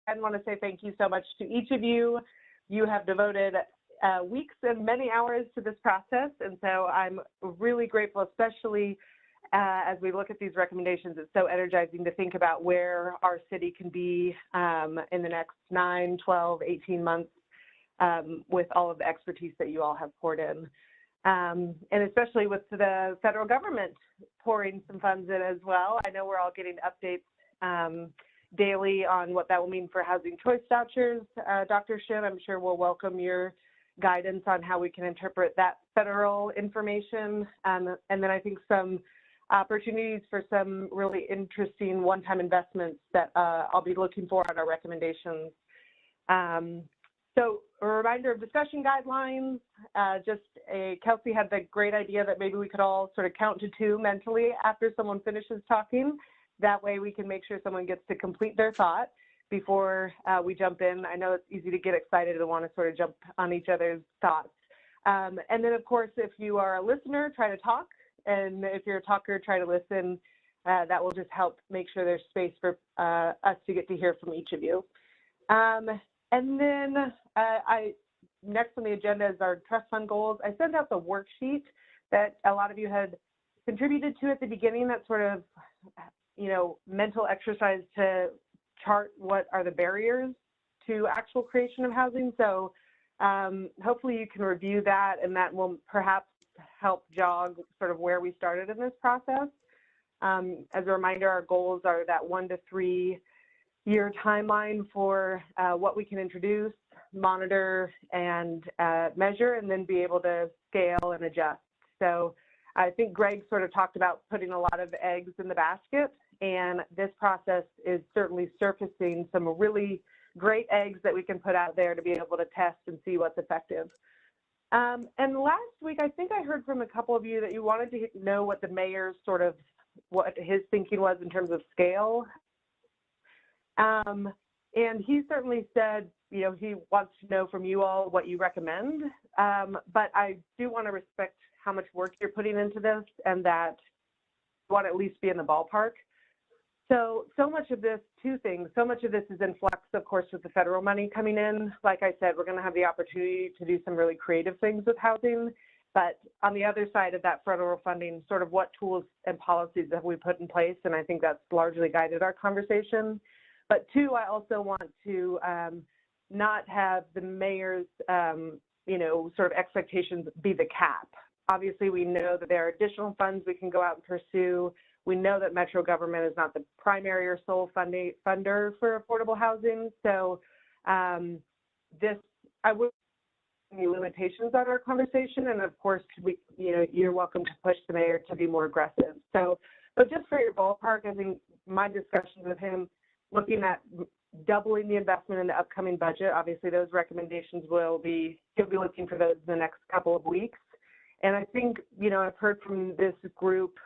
I want to say thank you so much to each of you. You have devoted weeks and many hours to this process, and so I'm really grateful, especially as we look at these recommendations. It's so energizing to think about where our city can be in the next 9, 12, 18 months with all of the expertise that you all have poured in. And especially with the federal government pouring some funds in as well. I know we're all getting updates daily on what that will mean for housing choice vouchers. Dr. Shin, I'm sure we'll welcome your guidance on how we can interpret that federal information. And then I think some opportunities for some really interesting one-time investments that I'll be looking for on our recommendations. So a reminder of discussion guidelines, Kelsey had the great idea that maybe we could all sort of count to 2 mentally after someone finishes talking. That way we can make sure someone gets to complete their thought before we jump in. I know it's easy to get excited and want to sort of jump on each other's thoughts. And then of course, if you are a listener, try to talk. And if you're a talker, try to listen. That will just help make sure there's space for us to get to hear from each of you. And then next on the agenda is our trust fund goals. I sent out the worksheet that a lot of you had contributed to at the beginning. That sort of, mental exercise to chart what are the barriers to actual creation of housing. So hopefully you can review that, and that will perhaps help jog sort of where we started in this process. As a reminder, our goals are that 1 to 3 year timeline for what we can introduce, monitor, and measure, and then be able to scale and adjust. So I think Greg sort of talked about putting a lot of eggs in the basket, and this process is certainly surfacing some really great eggs that we can put out there to be able to test and see what's effective. And last week, I think I heard from a couple of you that you wanted to know what the mayor's what his thinking was in terms of scale. And he certainly said, he wants to know from you all what you recommend. But I do want to respect how much work you're putting into this, and that you want to at least be in the ballpark. So much of this, 2 things, so much of this is in flux, of course, with the federal money coming in. Like I said, we're going to have the opportunity to do some really creative things with housing. But on the other side of that federal funding, sort of what tools and policies have we put in place? And I think that's largely guided our conversation. But 2, I also want to not have the mayor's, sort of expectations be the cap. Obviously, we know that there are additional funds we can go out and pursue. We know that Metro government is not the primary or sole funder for affordable housing. So I would any limitations on our conversation. And of course, you're welcome to push the mayor to be more aggressive. So, but just for your ballpark, I think my discussions with him, looking at doubling the investment in the upcoming budget, obviously those recommendations he'll be looking for those in the next couple of weeks. And I think, I've heard from this group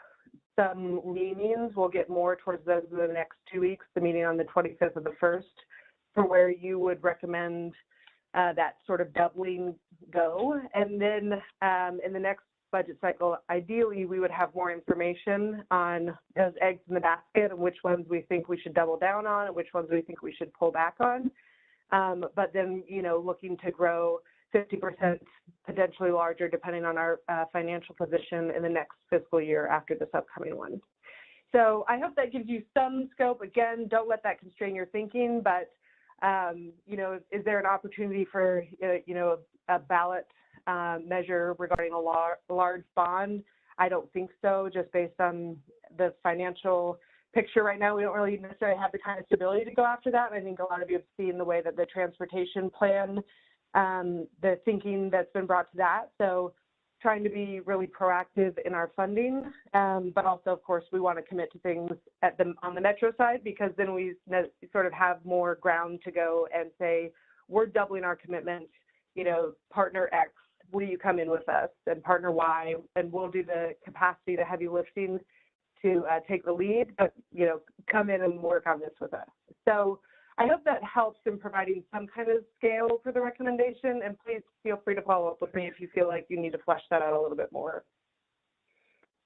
some leanings. We'll get more towards those in the next 2 weeks, the meeting on the 25th of the 1st, for where you would recommend that sort of doubling go. And then in the next budget cycle, ideally, we would have more information on those eggs in the basket and which ones we think we should double down on and which ones we think we should pull back on. But then, looking to grow 50%, potentially larger, depending on our financial position in the next fiscal year after this upcoming one. So I hope that gives you some scope. Again, don't let that constrain your thinking, but, is there an opportunity for, a ballot measure regarding a large bond? I don't think so, just based on the financial picture right now. We don't really necessarily have the kind of stability to go after that. I think a lot of you have seen the way that the transportation plan, the thinking that's been brought to that. So trying to be really proactive in our funding, but also, of course, we want to commit to things on the Metro side, because then we sort of have more ground to go and say, we're doubling our commitment, partner X, will you come in with us, and partner Y, and we'll do the capacity, the heavy lifting to take the lead, but, come in and work on this with us. So I hope that helps in providing some kind of scale for the recommendation, and please feel free to follow up with me if you feel like you need to flesh that out a little bit more.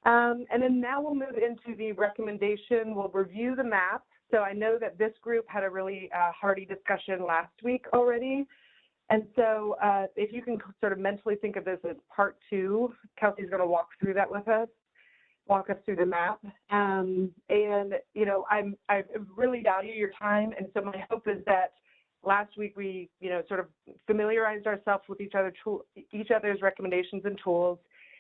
And then now we'll move into the recommendation. We'll review the map So I know that this group had a really hearty discussion last week already. And so if you can sort of mentally think of this as part 2, Kelsey's going to walk through that with us, walk us through the map. And, you know, I really value your time. And so my hope is that last week we, you know, sort of familiarized ourselves with each other's recommendations and tools.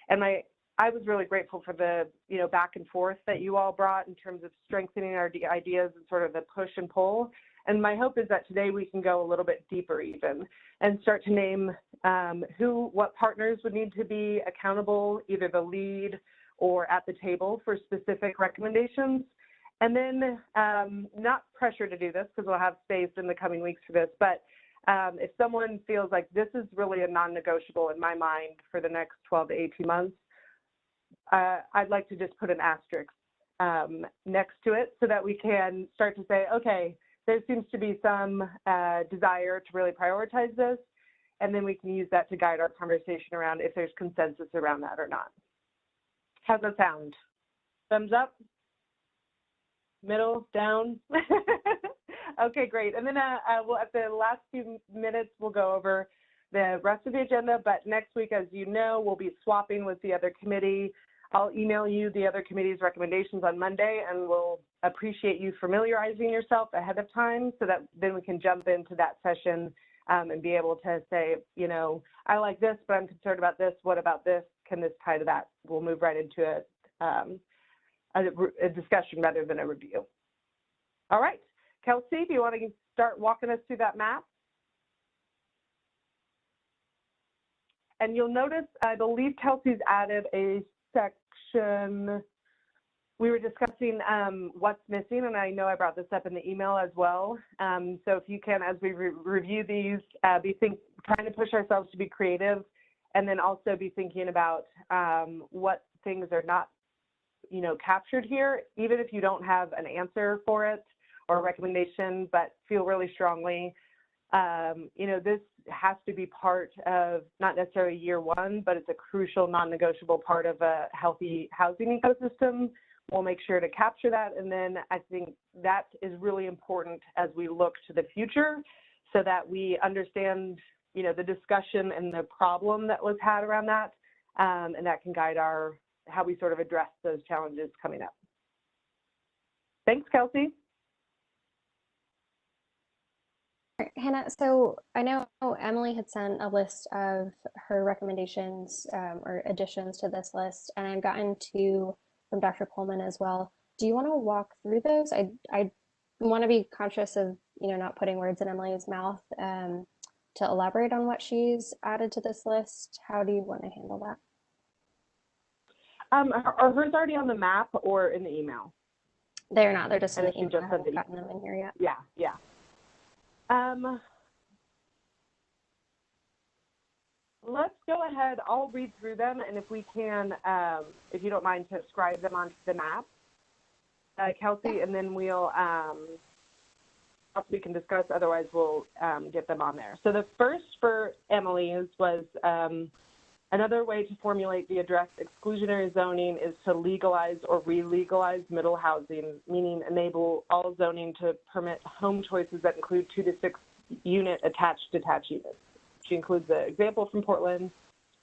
And I was really grateful for the, you know, back and forth that you all brought in terms of strengthening our ideas and sort of the push and pull. And my hope is that today we can go a little bit deeper even and start to name what partners would need to be accountable, either the lead or at the table for specific recommendations. And then not pressure to do this because we'll have space in the coming weeks for this, but if someone feels like this is really a non-negotiable in my mind for the next 12 to 18 months, I'd like to just put an asterisk next to it so that we can start to say, okay, there seems to be some desire to really prioritize this, and then we can use that to guide our conversation around if there's consensus around that or not. How's that sound? Thumbs up? Middle? Down? Okay, great. And then we'll, at the last few minutes, we'll go over the rest of the agenda, but next week, as you know, we'll be swapping with the other committee. I'll email you the other committee's recommendations on Monday, and we'll appreciate you familiarizing yourself ahead of time so that then we can jump into that session and be able to say, you know, I like this, but I'm concerned about this. What about this? Can this tie to that? We'll move right into a discussion rather than a review. All right, Kelsey, do you want to start walking us through that map? And you'll notice, I believe Kelsey's added a section. We were discussing what's missing, and I know I brought this up in the email as well. So if you can, as we review these, trying to push ourselves to be creative, and then also be thinking about what things are not, you know, captured here, even if you don't have an answer for it or a recommendation, but feel really strongly, you know, this has to be part of not necessarily year 1, but it's a crucial non-negotiable part of a healthy housing ecosystem. We'll make sure to capture that. And then I think that is really important as we look to the future so that we understand, you know, the discussion and the problem that was had around that. And that can guide how we sort of address those challenges coming up. Thanks, Kelsey. Hannah, so I know Emily had sent a list of her recommendations or additions to this list, and I've gotten two from Dr. Coleman as well. Do you want to walk through those? I want to be conscious of, you know, not putting words in Emily's mouth to elaborate on what she's added to this list. How do you want to handle that? Are hers already on the map or in the email? They're not. They're just in the email. Just I haven't gotten them in here yet. Yeah, yeah. Let's go ahead. I'll read through them, and if we can, if you don't mind, to scribe them onto the map, Kelsey, and then we'll we can discuss. Otherwise, we'll get them on there. So the first for Emily's was another way to formulate the address exclusionary zoning is to legalize or re-legalize middle housing, meaning enable all zoning to permit home choices that include 2 to 6 unit detached units. She includes the example from Portland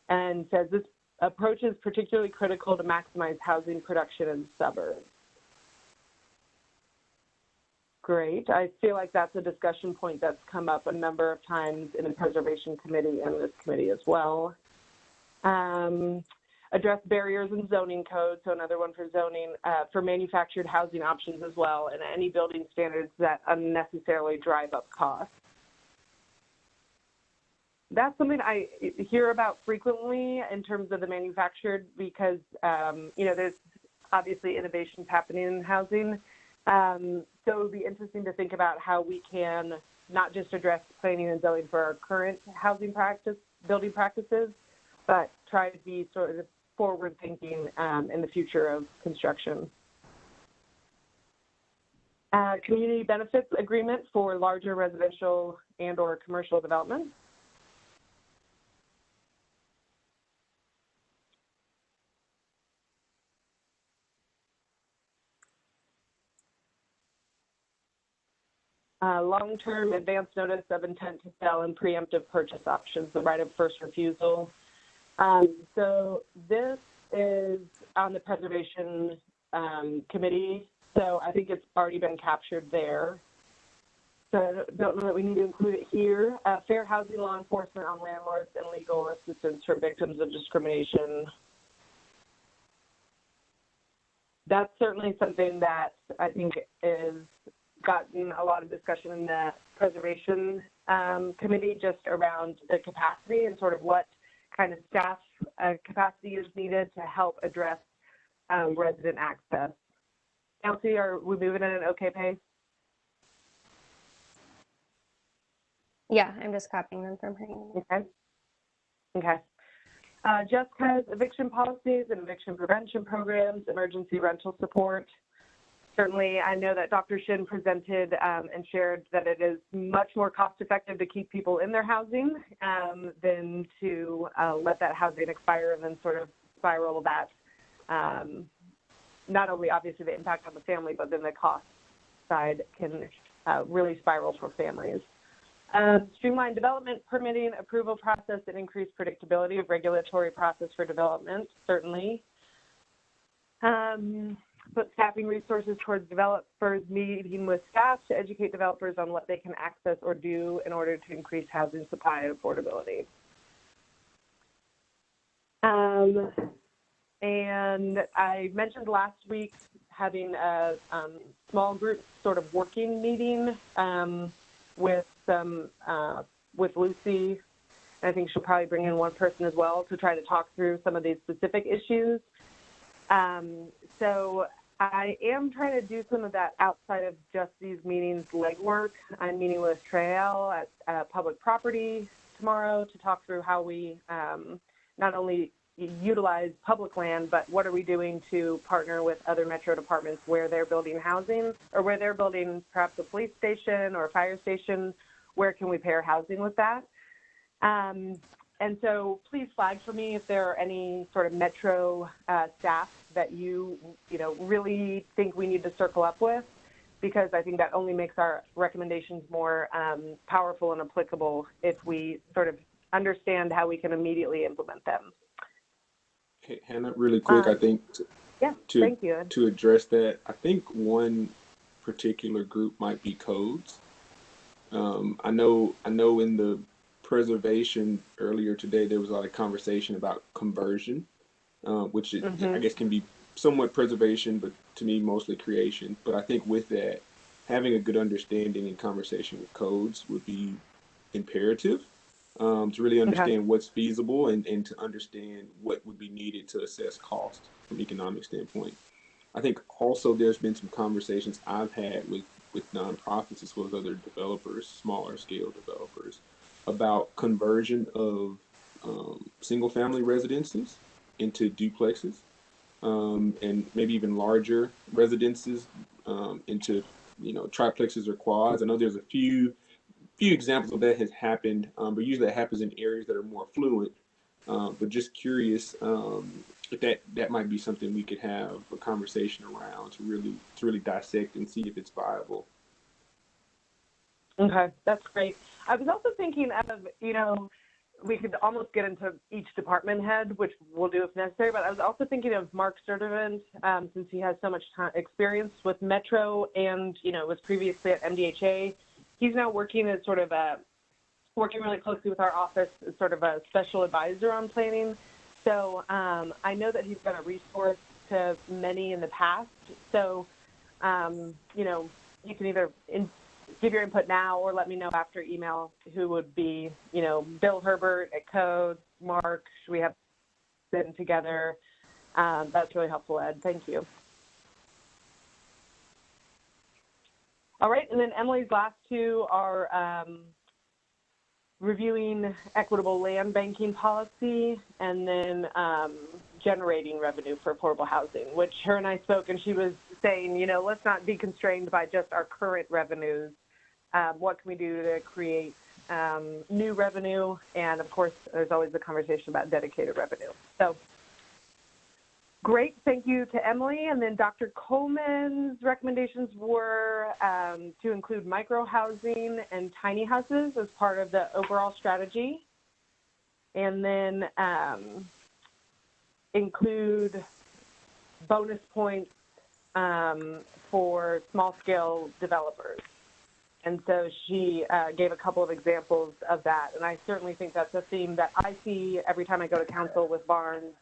and says this approach is particularly critical to maximize housing production in suburbs. Great. I feel like that's a discussion point that's come up a number of times in the Preservation Committee and this committee as well. Address barriers in zoning code, so another one for zoning, for manufactured housing options as well, and any building standards that unnecessarily drive up costs. That's something I hear about frequently in terms of the manufactured because, you know, there's obviously innovations happening in housing. So it would be interesting to think about how we can not just address planning and zoning for our current building practices, but try to be sort of forward thinking in the future of construction. Community benefits agreement for larger residential and or commercial development. long-term advance notice of intent to sell and preemptive purchase options, the right of first refusal. So this is on the preservation committee, so I think it's already been captured there. So I don't know that we need to include it here. Fair housing law enforcement on landlords and legal assistance for victims of discrimination. That's certainly something that I think is gotten a lot of discussion in the preservation committee, just around the capacity and sort of what kind of staff capacity is needed to help address resident access. Kelsey, are we moving at an okay pace? Yeah, I'm just copying them from her. Okay. Okay. Just cause eviction policies and eviction prevention programs, emergency rental support. Certainly, I know that Dr. Shin presented and shared that it is much more cost effective to keep people in their housing than to let that housing expire and then sort of spiral that, not only obviously the impact on the family, but then the cost side can really spiral for families. Streamlined development, permitting, approval process, and increased predictability of regulatory process for development, certainly. Put staffing resources towards developers meeting with staff to educate developers on what they can access or do in order to increase housing supply and affordability. And I mentioned last week having a small group sort of working meeting with Lucy. I think she'll probably bring in one person as well to try to talk through some of these specific issues. So I am trying to do some of that outside of just these meetings legwork. I'm meeting with Trail at public property tomorrow to talk through how we not only utilize public land, but what are we doing to partner with other metro departments where they're building housing or where they're building perhaps a police station or a fire station. Where can we pair housing with that? And so please flag for me if there are any sort of metro staff that you really think we need to circle up with, because I think that only makes our recommendations more powerful and applicable if we sort of understand how we can immediately implement them. Hey, Hannah, really quick, I think thank you. To address that, I think one particular group might be codes. I know in the preservation earlier today, there was a lot of conversation about conversion, which I guess can be somewhat preservation, but to me, mostly creation. But I think with that, having a good understanding and conversation with codes would be imperative to really understand what's feasible and to understand what would be needed to assess cost from economic standpoint. I think also there's been some conversations I've had with nonprofits as well as other developers, smaller scale developers, about conversion of single family residences into duplexes and maybe even larger residences into triplexes or quads. I know there's a few examples of that has happened, but usually that happens in areas that are more affluent. But just curious if that might be something we could have a conversation around to really dissect and see if it's viable. Okay, that's great. I was also thinking of, we could almost get into each department head, which we'll do if necessary, but I was also thinking of Mark Sturdivant, since he has so much experience with Metro and, was previously at MDHA. He's now working as sort of working really closely with our office as sort of a special advisor on planning. So I know that he's been a resource to many in the past. So, you can either give your input now or let me know after email who would be, Bill Herbert at Code, Mark, we have been together. That's really helpful, Ed. Thank you. All right, and then Emily's last two are reviewing equitable land banking policy and then generating revenue for affordable housing, which her and I spoke, and she was saying, let's not be constrained by just our current revenues. What can we do to create new revenue? And of course, there's always the conversation about dedicated revenue. So Great, thank you to Emily. And then Dr. Coleman's recommendations were to include micro housing and tiny houses as part of the overall strategy. And then include bonus points for small scale developers. And so she gave a couple of examples of that. And I certainly think that's a theme that I see every time I go to council with Barnes,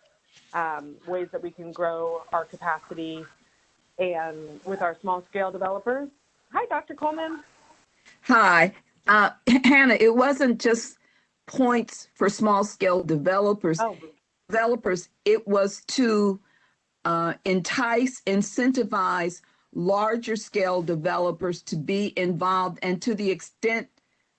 ways that we can grow our capacity and with our small scale developers. Hi, Dr. Coleman. Hi, Hannah, it wasn't just points for small scale developers. Oh. It was to entice, incentivize larger scale developers to be involved, and to the extent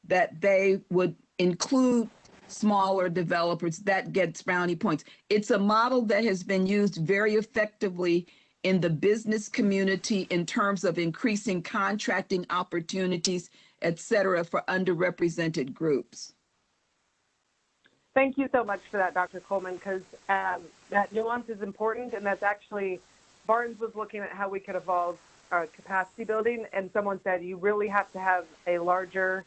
that they would include smaller developers, that gets brownie points. It's a model that has been used very effectively in the business community in terms of increasing contracting opportunities, et cetera, for underrepresented groups. Thank you so much for that, Dr. Coleman, because that nuance is important, and that's actually, Barnes was looking at how we could evolve capacity building, and someone said you really have to have a larger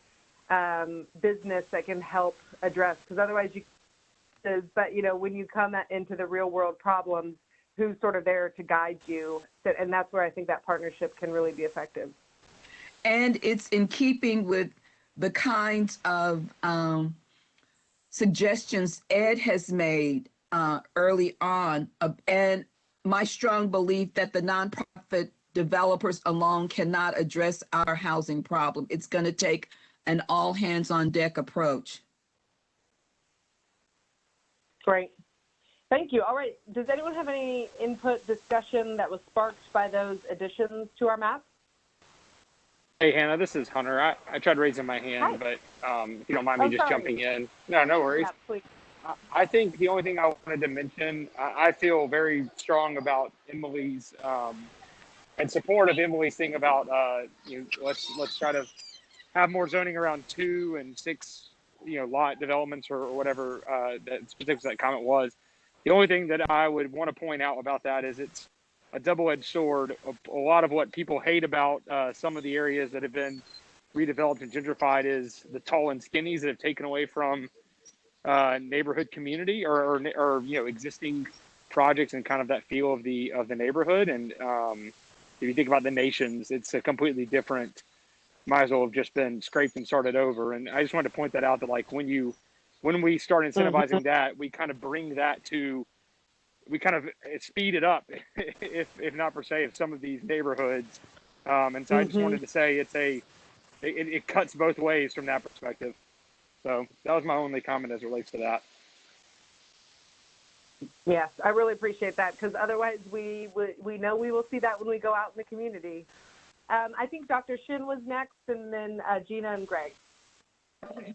business that can help address, because otherwise but you know, when you come into the real world problems, who's sort of there to guide you? And that's where I think that partnership can really be effective. And it's in keeping with the kinds of suggestions Ed has made early on, and my strong belief that the nonprofit developers alone cannot address our housing problem. It's going to take an all hands on deck approach. Great. Thank you. All right. Does anyone have any input, discussion that was sparked by those additions to our map? Hey, Hannah, this is Hunter. I tried raising my hand, Hi. But if you don't mind me just jumping in. No worries. Yeah, please. I think the only thing I wanted to mention, I feel very strong about Emily's and support of Emily's thing about let's try to have more zoning around 2 and 6 lot developments or whatever that specific that comment was. The only thing that I would want to point out about that is it's a double-edged sword. A lot of what people hate about some of the areas that have been redeveloped and gentrified is the tall and skinnies that have taken away from neighborhood community or existing projects and kind of that feel of the neighborhood. And if you think about the Nations, it's a completely different. Might as well have just been scraped and started over. And I just wanted to point that out, that like when we start incentivizing that, we kind of bring that to, we kind of speed it up, if not per se, of some of these neighborhoods. And so I just wanted to say it cuts both ways from that perspective. So that was my only comment as it relates to that. Yes, I really appreciate that, because otherwise we know we will see that when we go out in the community. I think Dr. Shin was next, and then Gina and Greg. Okay.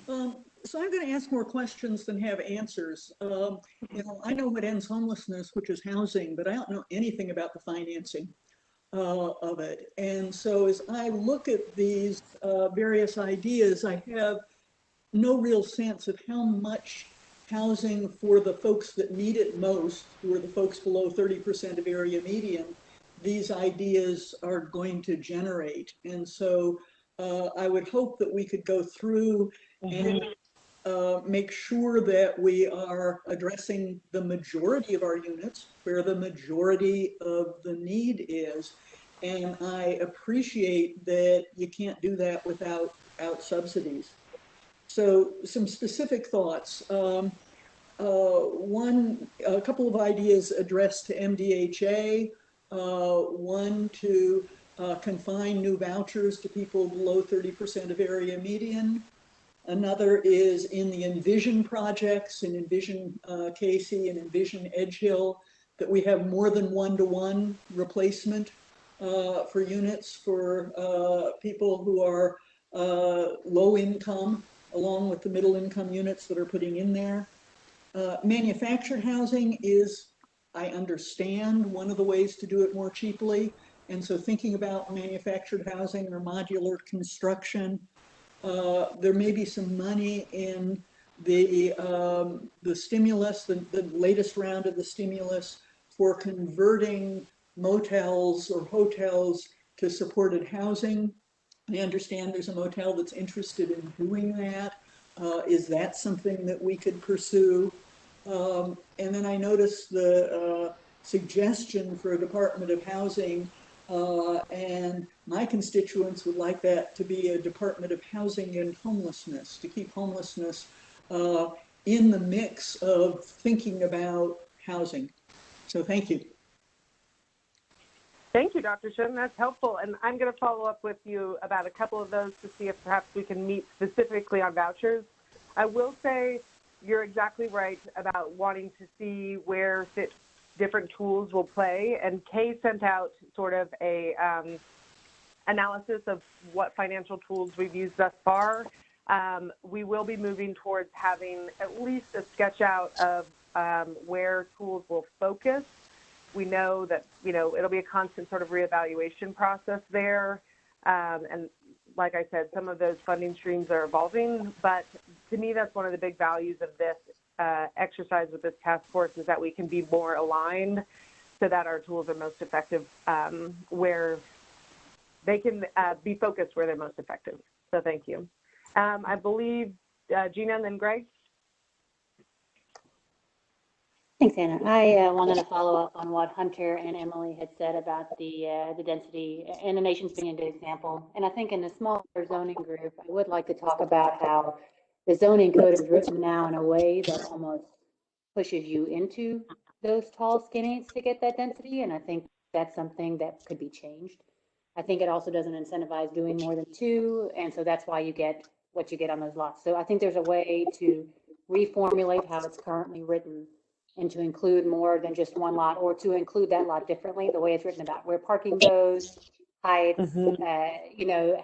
So I'm going to ask more questions than have answers. I know what ends homelessness, which is housing, but I don't know anything about the financing of it. And so as I look at these various ideas, I have no real sense of how much housing for the folks that need it most, who are the folks below 30% of area median, these ideas are going to generate. And so I would hope that we could go through and make sure that we are addressing the majority of our units where the majority of the need is. And I appreciate that you can't do that without subsidies. So some specific thoughts. A couple of ideas addressed to MDHA. One to confine new vouchers to people below 30% of area median. Another is in the Envision projects, in Envision Casey and Envision Edge Hill, that we have more than one-to-one replacement for units for people who are low income, along with the middle income units that are putting in there. Manufactured housing is, I understand, one of the ways to do it more cheaply. And so thinking about manufactured housing or modular construction, there may be some money in the stimulus, the latest round of the stimulus for converting motels or hotels to supported housing. I understand there's a motel that's interested in doing that. Is that something that we could pursue? And then I noticed the suggestion for a Department of Housing, and my constituents would like that to be a Department of Housing and Homelessness, to keep homelessness in the mix of thinking about housing. So thank you. Thank you, Dr. Shin. That's helpful. And I'm going to follow up with you about a couple of those to see if perhaps we can meet specifically on vouchers. I will say you're exactly right about wanting to see where different tools will play. And Kay sent out sort of a analysis of what financial tools we've used thus far. We will be moving towards having at least a sketch out of where tools will focus. We know that, it'll be a constant sort of reevaluation process there. And like I said, some of those funding streams are evolving, but to me, that's one of the big values of this exercise with this task force is that we can be more aligned so that our tools are most effective where they can be focused where they're most effective. So thank you. I believe Gina and then Greg. Thanks, Anna. I wanted to follow up on what Hunter and Emily had said about the density, and the nation's being a good example. And I think in the smaller zoning group, I would like to talk about how the zoning code is written now in a way that almost pushes you into those tall skinnies to get that density. And I think that's something that could be changed. I think it also doesn't incentivize doing more than two. And so that's why you get what you get on those lots. So I think there's a way to reformulate how it's currently written and to include more than just one lot, or to include that lot differently, the way it's written about where parking goes, heights,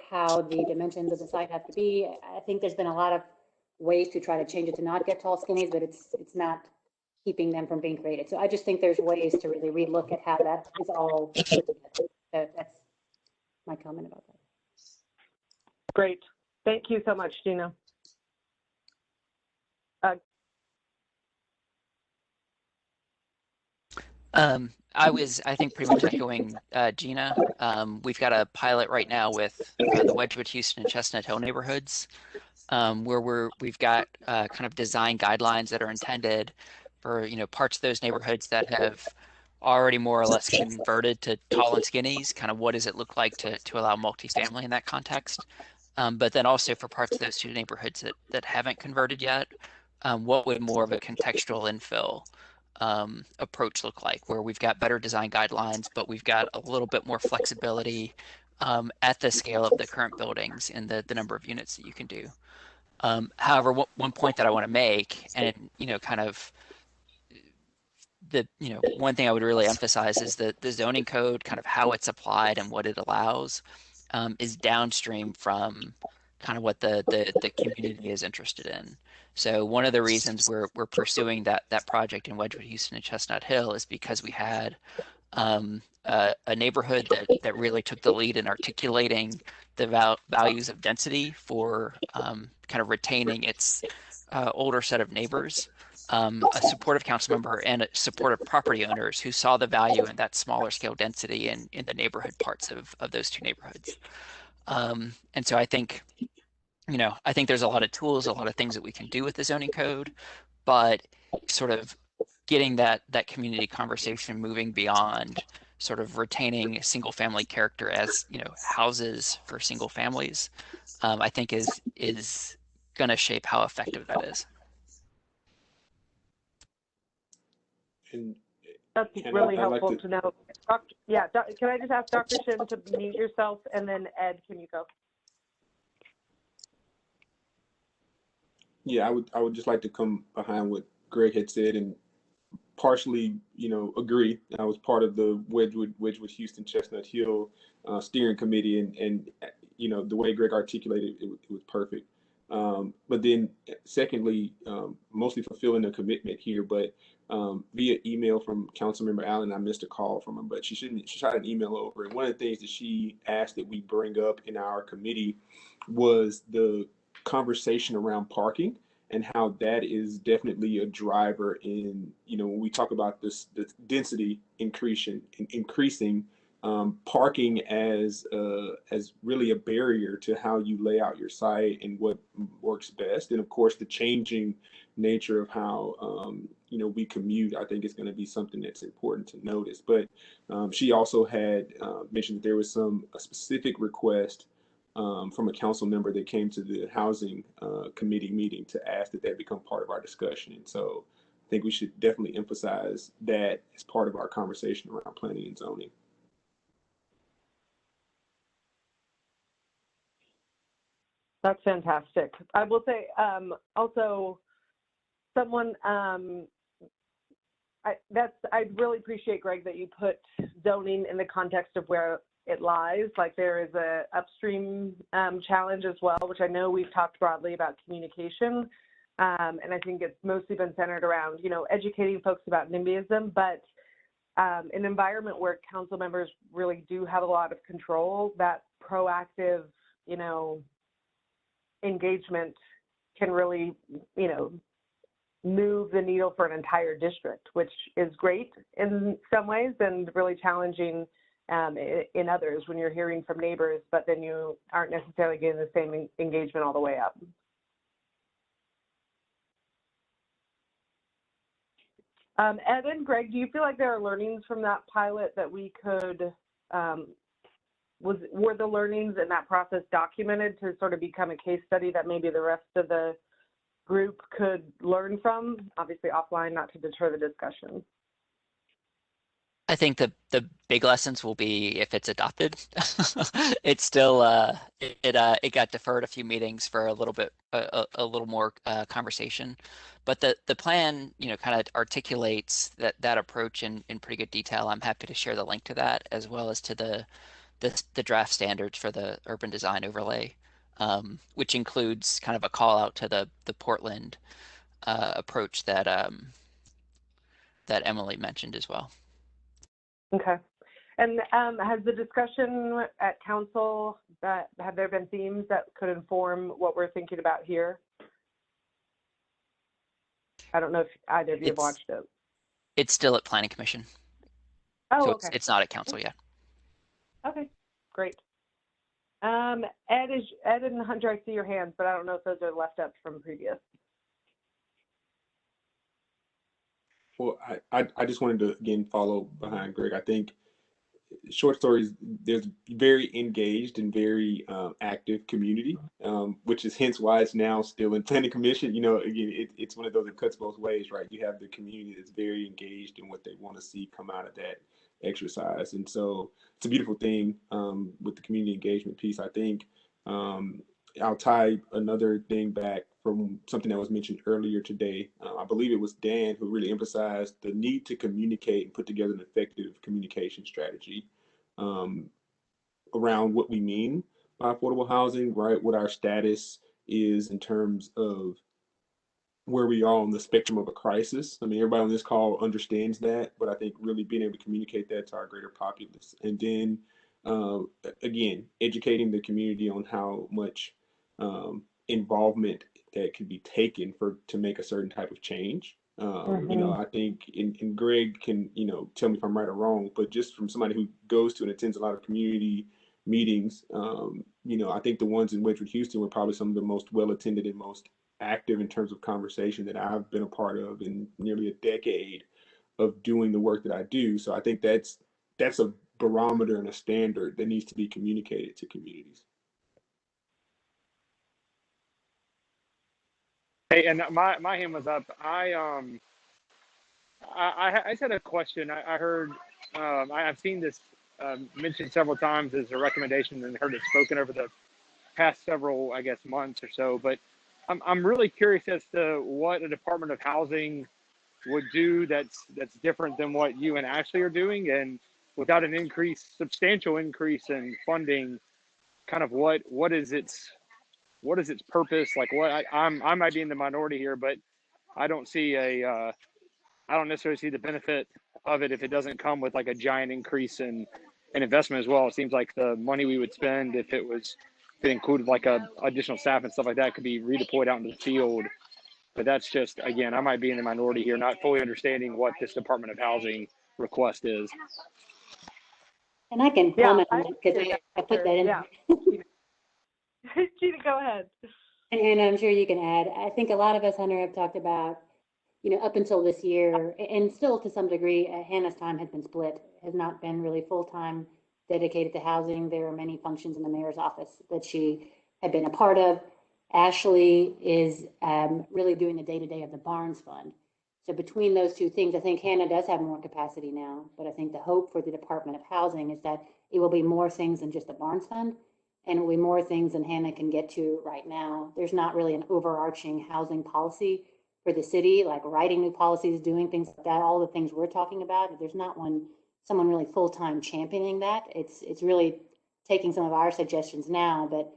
how the dimensions of the site have to be. I think there's been a lot of ways to try to change it to not get tall skinnies, but it's not keeping them from being created. So I just think there's ways to really relook at how that is all put together. So that's my comment about that. Great. Thank you so much, Gina. I think pretty much echoing Gina. We've got a pilot right now with the Wedgwood, Houston, and Chestnut Hill neighborhoods, where we've got kind of design guidelines that are intended for parts of those neighborhoods that have already more or less converted to tall and skinnies. Kind of what does it look like to allow multifamily in that context? But then also for parts of those two neighborhoods that haven't converted yet, what would more of a contextual infill approach look like, where we've got better design guidelines, but we've got a little bit more flexibility at the scale of the current buildings and the number of units that you can do. However, one point that I want to make, and kind of one thing I would really emphasize is that the zoning code, kind of how it's applied and what it allows, is downstream from kind of what the community is interested in. So one of the reasons we're pursuing that project in Wedgwood, Houston, and Chestnut Hill is because we had a neighborhood that really took the lead in articulating the values of density for kind of retaining its older set of neighbors, a supportive council member and a supportive property owners who saw the value in that smaller scale density in the neighborhood parts of those two neighborhoods. And so I think there's a lot of tools, a lot of things that we can do with the zoning code, but sort of getting that community conversation moving beyond sort of retaining single family character as houses for single families, I think is going to shape how effective that is. And that's really helpful to know. Can I just ask Dr. Shin to mute yourself, and then Ed, can you go? Yeah, I would just like to come behind what Greg had said and partially, agree. I was part of the Wedgwood, Houston, Chestnut Hill steering committee, and the way Greg articulated it was perfect. But then, secondly, mostly fulfilling a commitment here, but via email from Councilmember Allen, I missed a call from her, but she shot an email over, and one of the things that she asked that we bring up in our committee was the conversation around parking and how that is definitely a driver in, when we talk about this, the density increasing, parking as really a barrier to how you lay out your site and what works best. And of course, the changing nature of how, we commute, I think is going to be something that's important to notice. But she also had mentioned that there was a specific request from a council member that came to the housing committee meeting to ask that become part of our discussion. And so I think we should definitely emphasize that as part of our conversation around planning and zoning. That's fantastic. I will say also someone, I really appreciate, Greg, that you put zoning in the context of where it lies. Like there is a upstream challenge as well, which I know we've talked broadly about communication. And I think it's mostly been centered around, educating folks about NIMBYism, but an environment where council members really do have a lot of control, that proactive, engagement can really, move the needle for an entire district, which is great in some ways and really challenging in others when you're hearing from neighbors, but then you aren't necessarily getting the same engagement all the way up. Ed and Greg, do you feel like there are learnings from that pilot that we could, were the learnings in that process documented to sort of become a case study that maybe the rest of the group could learn from? Obviously offline, not to deter the discussion. I think the big lessons will be if it's adopted. It's still it got deferred a few meetings for a little bit a little more conversation, but the plan kind of articulates that approach in pretty good detail. I'm happy to share the link to that as well as to the draft standards for the urban design overlay, which includes kind of a call out to the Portland approach that that Emily mentioned as well. Okay. And has the discussion at council, have there been themes that could inform what we're thinking about here? I don't know if either of you have watched it. It's still at Planning Commission. Oh, so okay. It's not at council yet. Okay, great. Ed and Hunter, I see your hands, but I don't know if those are left up from previous. Well, I just wanted to, again, follow behind Greg. I think short stories, there's very engaged and very active community, which is hence why it's now still in Planning Commission. Again, it's one of those that cuts both ways, right? You have the community that's very engaged in what they want to see come out of that exercise. And so it's a beautiful thing with the community engagement piece. I think I'll tie another thing back from something that was mentioned earlier today. I believe it was Dan who really emphasized the need to communicate and put together an effective communication strategy around what we mean by affordable housing, right? What our status is in terms of where we are on the spectrum of a crisis. I mean, everybody on this call understands that, but I think really being able to communicate that to our greater populace. And then, again, educating the community on how much involvement that could be taken to make a certain type of change. I think, and Greg can, tell me if I'm right or wrong, but just from somebody who goes to and attends a lot of community meetings, I think the ones in Wedgwood, Houston were probably some of the most well-attended and most active in terms of conversation that I've been a part of in nearly a decade of doing the work that I do. So I think that's a barometer and a standard that needs to be communicated to communities. Hey, and my hand was up. I just had a question. I heard I've seen this mentioned several times as a recommendation and heard it spoken over the past several, I guess, months or so. But I'm really curious as to what a Department of Housing would do that's different than what you and Ashley are doing, and without an substantial increase in funding, kind of what is its purpose? Like I might be in the minority here, but I don't necessarily see the benefit of it if it doesn't come with like a giant increase in investment as well. It seems like the money we would spend if it included like a additional staff and stuff like that could be redeployed out into the field But that's just, again, I might be in the minority here, not fully understanding what this Department of Housing request is. And I can comment on it because I put that in. Yeah. Gina, go ahead. And I'm sure you can add. I think a lot of us, Hunter, have talked about, up until this year, and still to some degree, Hannah's time has been split, has not been really full-time dedicated to housing. There are many functions in the mayor's office that she had been a part of. Ashley is really doing the day-to-day of the Barnes Fund. So between those two things, I think Hannah does have more capacity now, but I think the hope for the Department of Housing is that it will be more things than just the Barnes Fund, and it will be more things than Hannah can get to right now. There's not really an overarching housing policy for the city, like writing new policies, doing things like that, all the things we're talking about. There's not someone really full-time championing that. It's really taking some of our suggestions now, but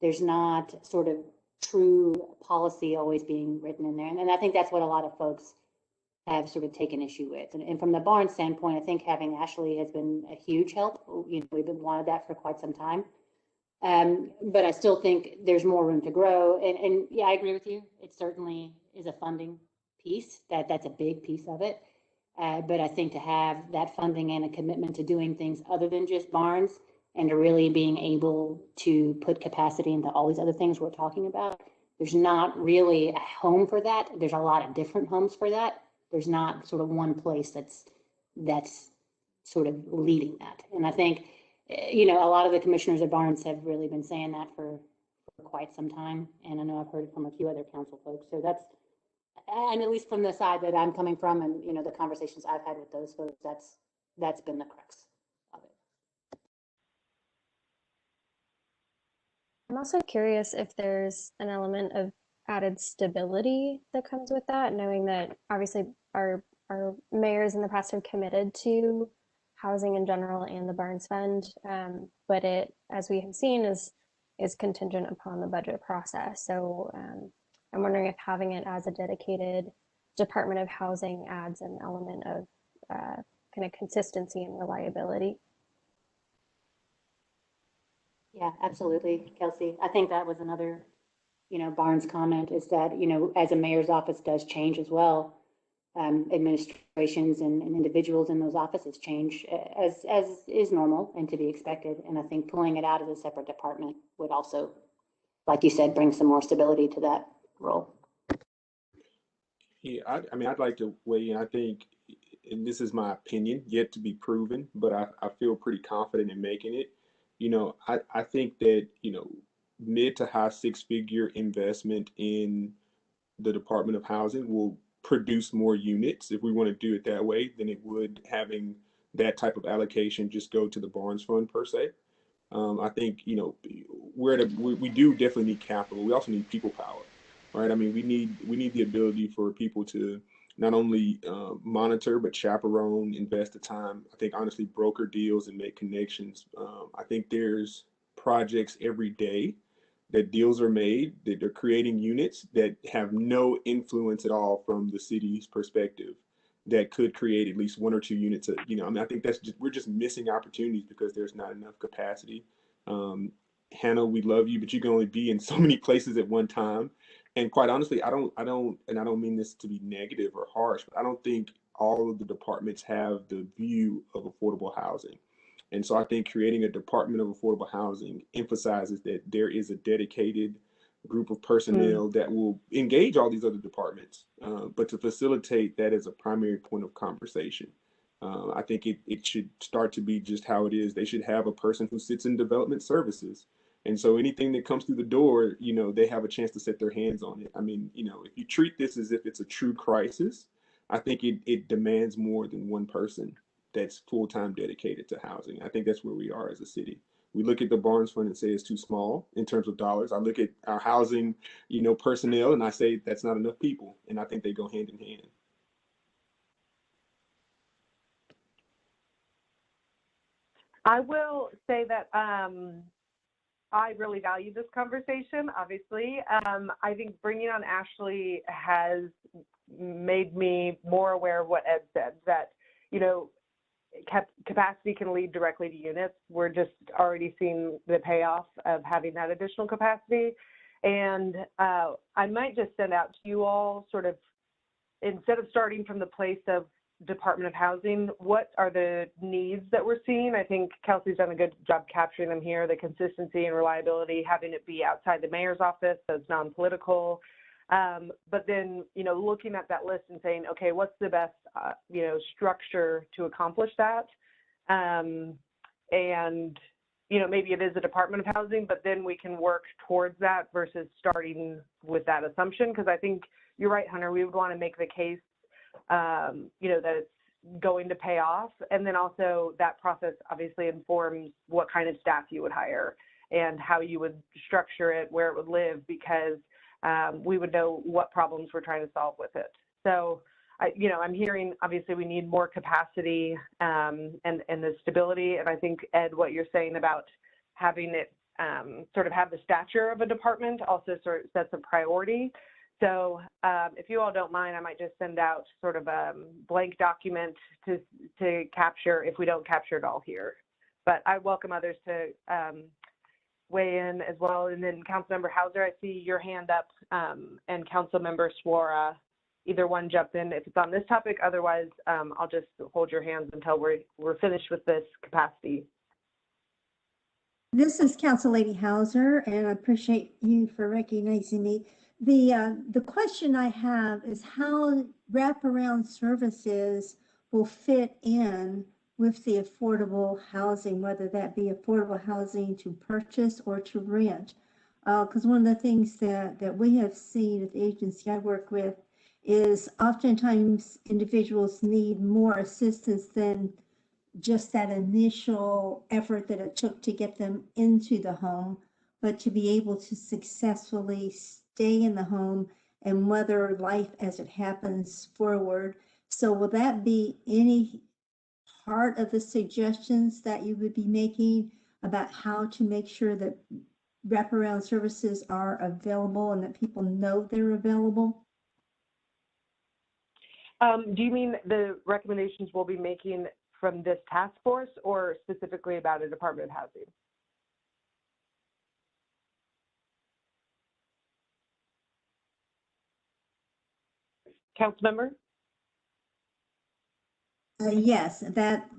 there's not sort of true policy always being written in there. And I think that's what a lot of folks have sort of taken issue with. And from the Barnes standpoint, I think having Ashley has been a huge help. We've been wanted that for quite some time. But I still think there's more room to grow. And yeah, I agree with you. It certainly is a funding piece. That's a big piece of it. But I think to have that funding and a commitment to doing things other than just Barnes and to really being able to put capacity into all these other things we're talking about, there's not really a home for that. There's a lot of different homes for that. There's not sort of one place that's sort of leading that. And I think, a lot of the commissioners at Barnes have really been saying that for quite some time. And I know I've heard it from a few other council folks. So that's, and at least from the side that I'm coming from and, the conversations I've had with those folks, that's been the crux of it. I'm also curious if there's an element of added stability that comes with that, knowing that obviously our mayors in the past have committed to housing in general and the Barnes Fund, but it, as we have seen, is contingent upon the budget process. So I'm wondering if having it as a dedicated Department of Housing adds an element of kind of consistency and reliability. Yeah, absolutely, Kelsey. I think that was another, Barnes comment is that, as a mayor's office does change as well, administrations and individuals in those offices change as is normal and to be expected. And I think pulling it out as a separate department would also, like you said, bring some more stability to that role. Yeah, I'd like to weigh in. I think, and this is my opinion, yet to be proven, but I feel pretty confident in making it. I think that, mid to high six-figure investment in the Department of Housing will produce more units, if we want to do it that way, than it would having that type of allocation just go to the Barnes Fund per se. I think, we do definitely need capital. We also need people power, right? I mean, we need the ability for people to not only monitor, but chaperone, invest the time. I think honestly, broker deals and make connections. I think there's projects every day that deals are made, that they're creating units that have no influence at all from the city's perspective, that could create at least one or two units. I think we're just missing opportunities because there's not enough capacity. Hannah, we love you, but you can only be in so many places at one time. And quite honestly, I don't mean this to be negative or harsh, but I don't think all of the departments have the view of affordable housing. And so I think creating a Department of Affordable Housing emphasizes that there is a dedicated group of personnel that will engage all these other departments, but to facilitate that as a primary point of conversation. I think it should start to be just how it is. They should have a person who sits in development services. And so anything that comes through the door, they have a chance to set their hands on it. I mean, if you treat this as if it's a true crisis, I think it demands more than one person that's full-time dedicated to housing. I think that's where we are as a city. We look at the Barnes Fund and say it's too small in terms of dollars. I look at our housing, personnel, and I say that's not enough people. And I think they go hand in hand. I will say that I really value this conversation, obviously. I think bringing on Ashley has made me more aware of what Ed said, that, capacity can lead directly to units. We're just already seeing the payoff of having that additional capacity. And I might just send out to you all sort of, instead of starting from the place of Department of Housing, what are the needs that we're seeing? I think Kelsey's done a good job capturing them here, the consistency and reliability, having it be outside the mayor's office, so it's non-political. But then, looking at that list and saying, okay, what's the best, structure to accomplish that? And, maybe it is a Department of Housing, but then we can work towards that versus starting with that assumption. Because I think you're right, Hunter, we would want to make the case that it's going to pay off. And then also that process obviously informs what kind of staff you would hire and how you would structure it, where it would live, because we would know what problems we're trying to solve with it. So, I'm hearing, obviously, we need more capacity and the stability. And I think, Ed, what you're saying about having it sort of have the stature of a department also sort of sets a priority. So if you all don't mind, I might just send out sort of a blank document to capture if we don't capture it all here. But I welcome others to weigh in as well. And then Councilmember Hauser, I see your hand up, and Councilmember Suara. Either one jump in if it's on this topic. Otherwise, I'll just hold your hands until we're finished with this capacity. This is Council Lady Hauser, and I appreciate you for recognizing me. The question I have is how wraparound services will fit in with the affordable housing, whether that be affordable housing to purchase or to rent. Because one of the things that we have seen at the agency I work with is oftentimes individuals need more assistance than just that initial effort that it took to get them into the home, but to be able to successfully stay in the home and weather life as it happens forward. So will that be any part of the suggestions that you would be making about how to make sure that wraparound services are available and that people know they're available? Do you mean the recommendations we'll be making from this task force or specifically about a Department of Housing? Councilmember? Yes, that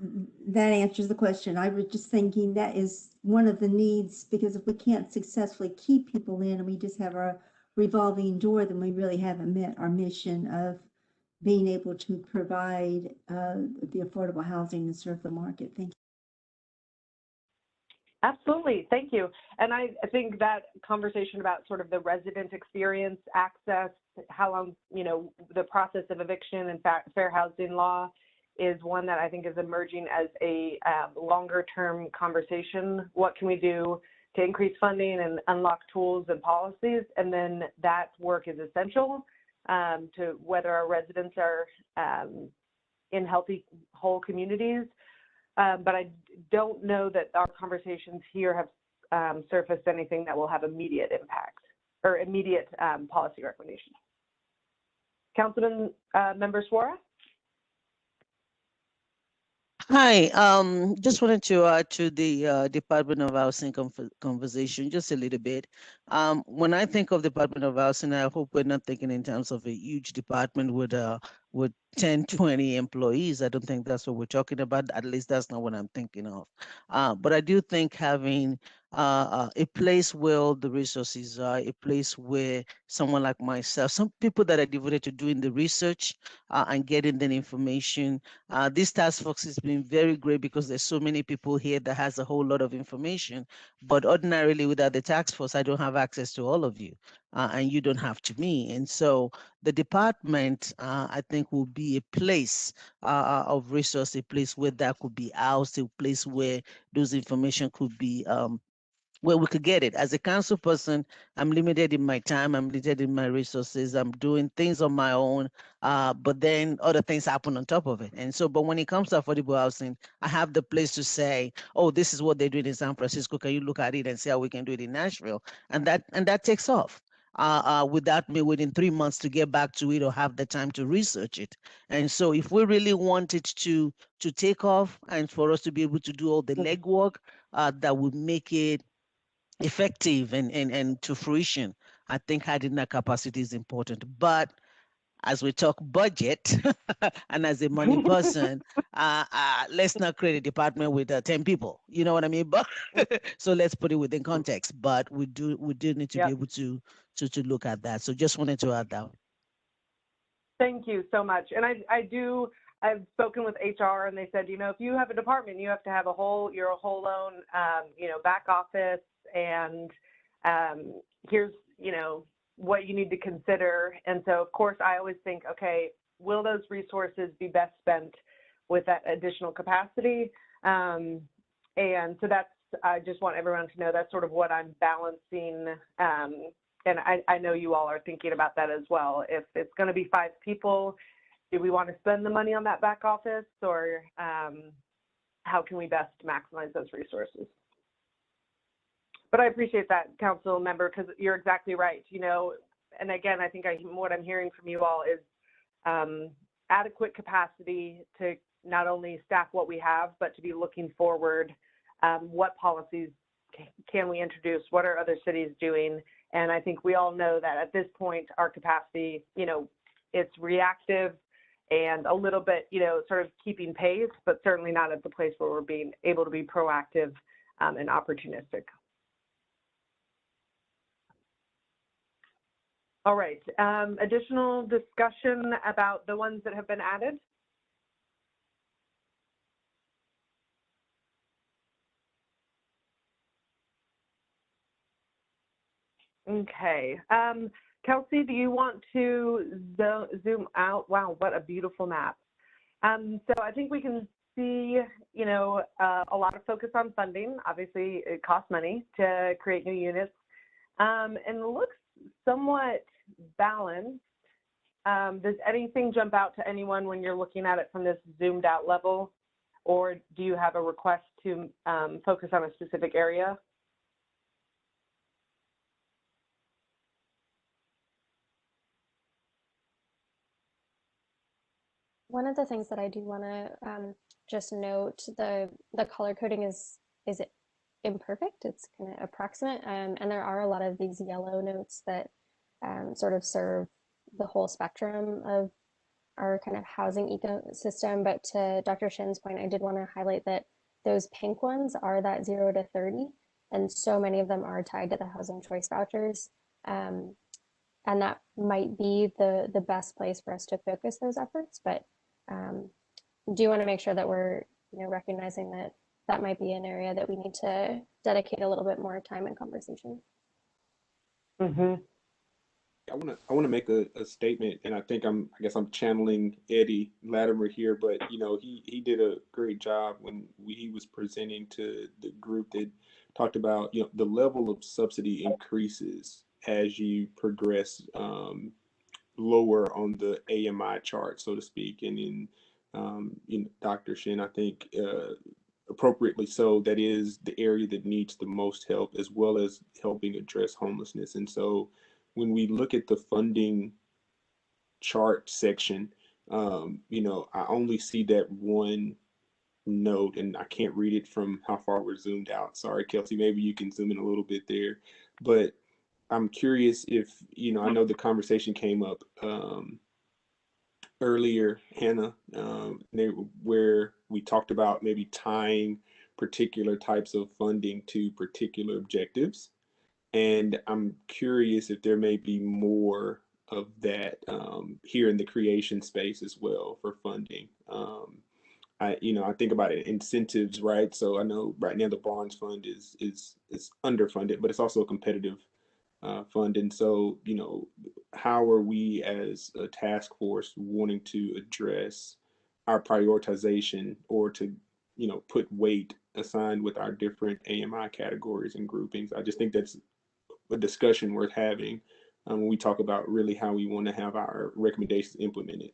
answers the question. I was just thinking that is one of the needs, because if we can't successfully keep people in and we just have a revolving door, then we really haven't met our mission of being able to provide the affordable housing and serve the market. Thank you. Absolutely, thank you. And I think that conversation about sort of the resident experience, access, how long, the process of eviction and fair housing law is one that I think is emerging as a longer term conversation. What can we do to increase funding and unlock tools and policies? And then that work is essential to whether our residents are in healthy, whole communities. But I don't know that our conversations here have surfaced anything that will have immediate impact or immediate policy recommendations. Councilman Member Suara? Hi, just wanted to add to the Department of Housing conversation just a little bit. When I think of Department of Housing, I hope we're not thinking in terms of a huge department with 10, 20 employees. I don't think that's what we're talking about. At least that's not what I'm thinking of. But I do think having a place where the resources are, a place where someone like myself, some people that are devoted to doing the research and getting the information. This task force has been very great because there's so many people here that has a whole lot of information. But ordinarily without the task force, I don't have access to all of you, and you don't have to me. And so the department, I think, will be a place of resource, a place where that could be housed, a place where those information could be where we could get it. As a council person, I'm limited in my time, I'm limited in my resources, I'm doing things on my own, but then other things happen on top of it. And so, but when it comes to affordable housing, I have the place to say, oh, this is what they're doing in San Francisco, can you look at it and see how we can do it in Nashville? And that takes off. Without me waiting 3 months to get back to it or have the time to research it. And so if we really want it to take off and for us to be able to do all the legwork that would make it effective and to fruition, I think adding that capacity is important. But as we talk budget, and as a money person, let's not create a department with 10 people. You know what I mean? But so let's put it within context. But we do need to be able to look at that. So just wanted to add that. Thank you so much. And I've spoken with HR, and they said, if you have a department, you have to have your whole own, back office, and here's, what you need to consider. And so, of course, I always think, okay, will those resources be best spent with that additional capacity? And so I just want everyone to know that's sort of what I'm balancing. And I know you all are thinking about that as well. If it's going to be 5 people, do we want to spend the money on that back office, or how can we best maximize those resources? But I appreciate that, council member, because you're exactly right. And again, I think what I'm hearing from you all is adequate capacity to not only staff what we have, but to be looking forward. What policies can we introduce? What are other cities doing? And I think we all know that at this point, our capacity, it's reactive and a little bit, sort of keeping pace, but certainly not at the place where we're being able to be proactive and opportunistic. All right, additional discussion about the ones that have been added? Okay, Kelsey, do you want to zoom out? Wow, what a beautiful map. So I think we can see, a lot of focus on funding. Obviously, it costs money to create new units, and it looks somewhat balanced. Does anything jump out to anyone when you're looking at it from this zoomed out level, or do you have a request to focus on a specific area? One of the things that I do want to just note, the color coding is imperfect. It's kind of approximate, and there are a lot of these yellow notes that sort of serve the whole spectrum of our kind of housing ecosystem. But to Dr. Shin's point, I did want to highlight that those pink ones are that 0 to 30, and so many of them are tied to the housing choice vouchers. And that might be the best place for us to focus those efforts, but do want to make sure that we're recognizing that that might be an area that we need to dedicate a little bit more time and conversation. Mm-hmm. I want to make a statement, and I guess I'm channeling Eddie Latimer here, but he did a great job when he was presenting to the group that talked about the level of subsidy increases as you progress lower on the AMI chart, so to speak, and in Dr. Shin, I think appropriately so, that is the area that needs the most help, as well as helping address homelessness. And so when we look at the funding chart section, I only see that one note, and I can't read it from how far we're zoomed out. Sorry, Kelsey, maybe you can zoom in a little bit there. But I'm curious if, I know the conversation came up earlier, Hannah, where we talked about maybe tying particular types of funding to particular objectives. And I'm curious if there may be more of that here in the creation space as well for funding. I think about it, incentives, right? So I know right now the Barnes Fund is underfunded, but it's also a competitive fund. And so, how are we as a task force wanting to address our prioritization, or to, put weight assigned with our different AMI categories and groupings? I just think that's a discussion worth having when we talk about really how we want to have our recommendations implemented.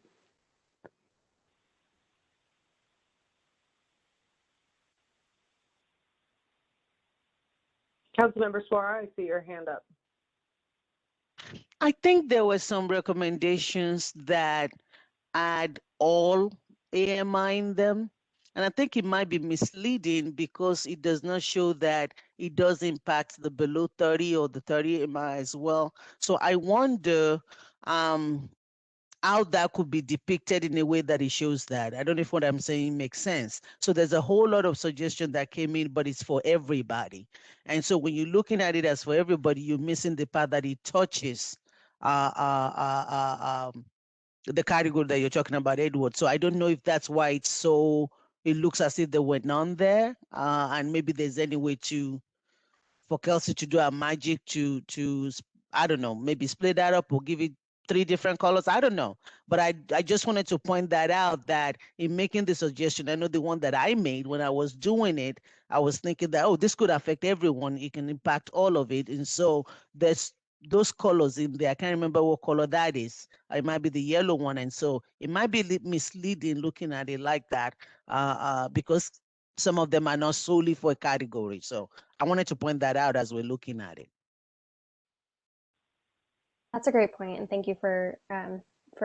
Councilmember Suara, I see your hand up. I think there were some recommendations that add all AMI in them. And I think it might be misleading because it does not show that it does impact the below 30 or the 30 AMI as well. So I wonder how that could be depicted in a way that it shows that. I don't know if what I'm saying makes sense. So there's a whole lot of suggestion that came in, but it's for everybody. And so when you're looking at it as for everybody, you're missing the part that it touches the category that you're talking about, Edward. So I don't know if that's why it's so, it looks as if there were none there. And maybe there's any way for Kelsey to do a magic to I don't know, maybe split that up or give it 3 different colors. I don't know. But I just wanted to point that out, that in making the suggestion, I know the one that I made when I was doing it, I was thinking that, oh, this could affect everyone. It can impact all of it. And so there's those colors in there. I can't remember what color that is. It might be the yellow one. And so it might be misleading looking at it like that because some of them are not solely for a category. So I wanted to point that out as we're looking at it. That's a great point, and thank you for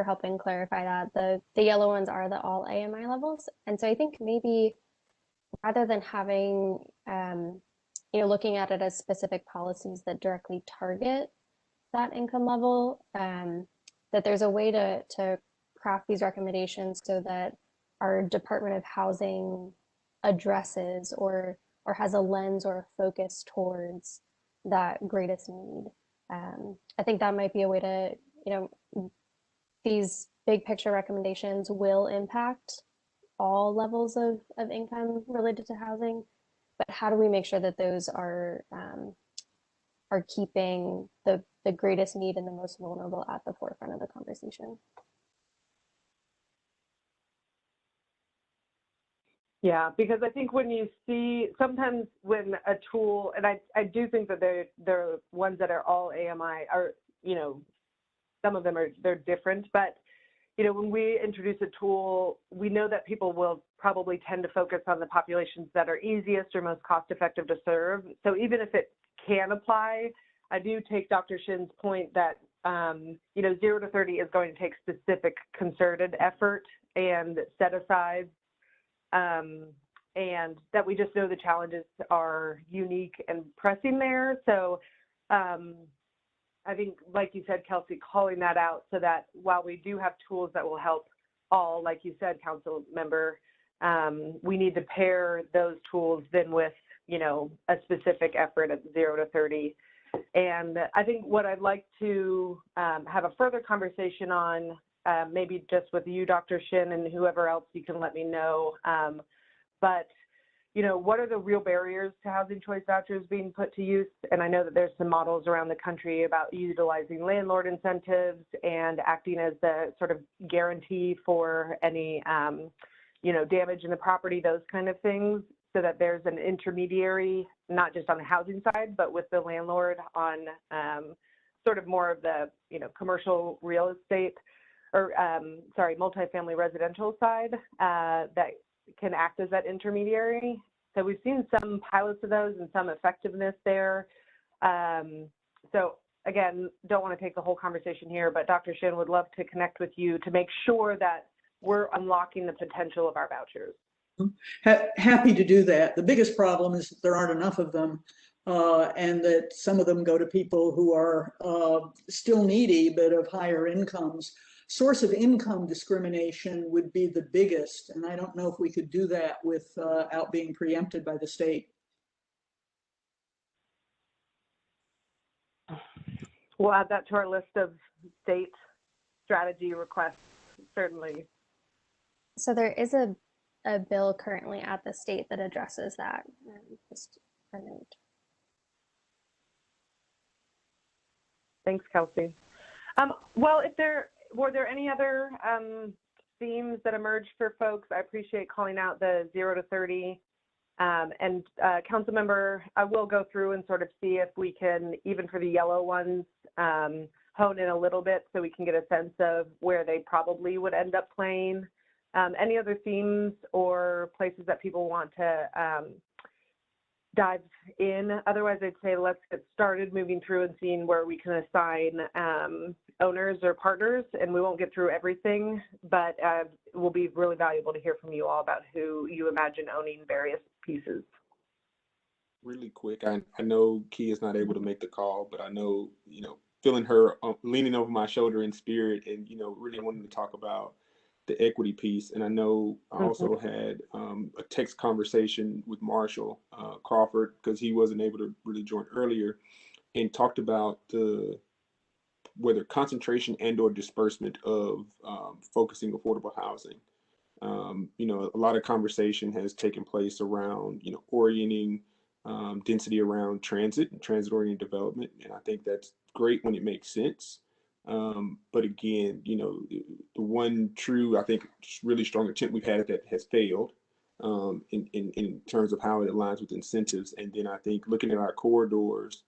helping clarify that. The yellow ones are the all AMI levels, and so I think maybe rather than having looking at it as specific policies that directly target that income level, that there's a way to craft these recommendations so that our Department of Housing addresses or has a lens or a focus towards that greatest need. I think that might be a way to, these big picture recommendations will impact all levels of income related to housing, but how do we make sure that those are keeping the greatest need and the most vulnerable at the forefront of the conversation? Yeah, because I think when you see, sometimes when a tool, and I do think that they're ones that are all AMI are, some of them they're different, but, when we introduce a tool, we know that people will probably tend to focus on the populations that are easiest or most cost effective to serve. So even if it can apply, I do take Dr. Shin's point that, 0 to 30 is going to take specific concerted effort and set aside. And that we just know the challenges are unique and pressing there. So I think, like you said, Kelsey, calling that out so that while we do have tools that will help all, like you said, council member, we need to pair those tools then with, a specific effort at 0 to 30. And I think what I'd like to have a further conversation on, maybe just with you, Dr. Shin, and whoever else you can let me know. But, what are the real barriers to housing choice vouchers being put to use? And I know that there's some models around the country about utilizing landlord incentives and acting as the sort of guarantee for any, damage in the property, those kind of things, so that there's an intermediary, not just on the housing side, but with the landlord on sort of more of the, commercial real estate or multifamily residential side that can act as that intermediary. So we've seen some pilots of those and some effectiveness there. So again, don't want to take the whole conversation here, but Dr. Shin would love to connect with you to make sure that we're unlocking the potential of our vouchers. Happy to do that. The biggest problem is that there aren't enough of them, and that some of them go to people who are still needy but of higher incomes. Source of income discrimination would be the biggest, and I don't know if we could do that without being preempted by the state. We'll add that to our list of state strategy requests, certainly. So there is a bill currently at the state that addresses that. Just a note. Thanks, Kelsey. Well, were there any other themes that emerged for folks? I appreciate calling out the 0 to 30. And council member, I will go through and sort of see if we can, even for the yellow ones, hone in a little bit so we can get a sense of where they probably would end up playing. Any other themes or places that people want to dive in. Otherwise, I'd say let's get started moving through and seeing where we can assign owners or partners, and we won't get through everything, but it will be really valuable to hear from you all about who you imagine owning various pieces. Really quick, I know Key is not able to make the call, but I know, feeling her leaning over my shoulder in spirit and, really wanting to talk about the equity piece. And I know I also had a text conversation with Marshall Crawford, because he wasn't able to really join earlier, and talked about whether concentration and or disbursement of focusing affordable housing. A lot of conversation has taken place around, orienting density around transit and transit-oriented development. And I think that's great when it makes sense. But again, the one true, I think, really strong attempt we've had that has failed in terms of how it aligns with incentives. And then I think looking at our corridors,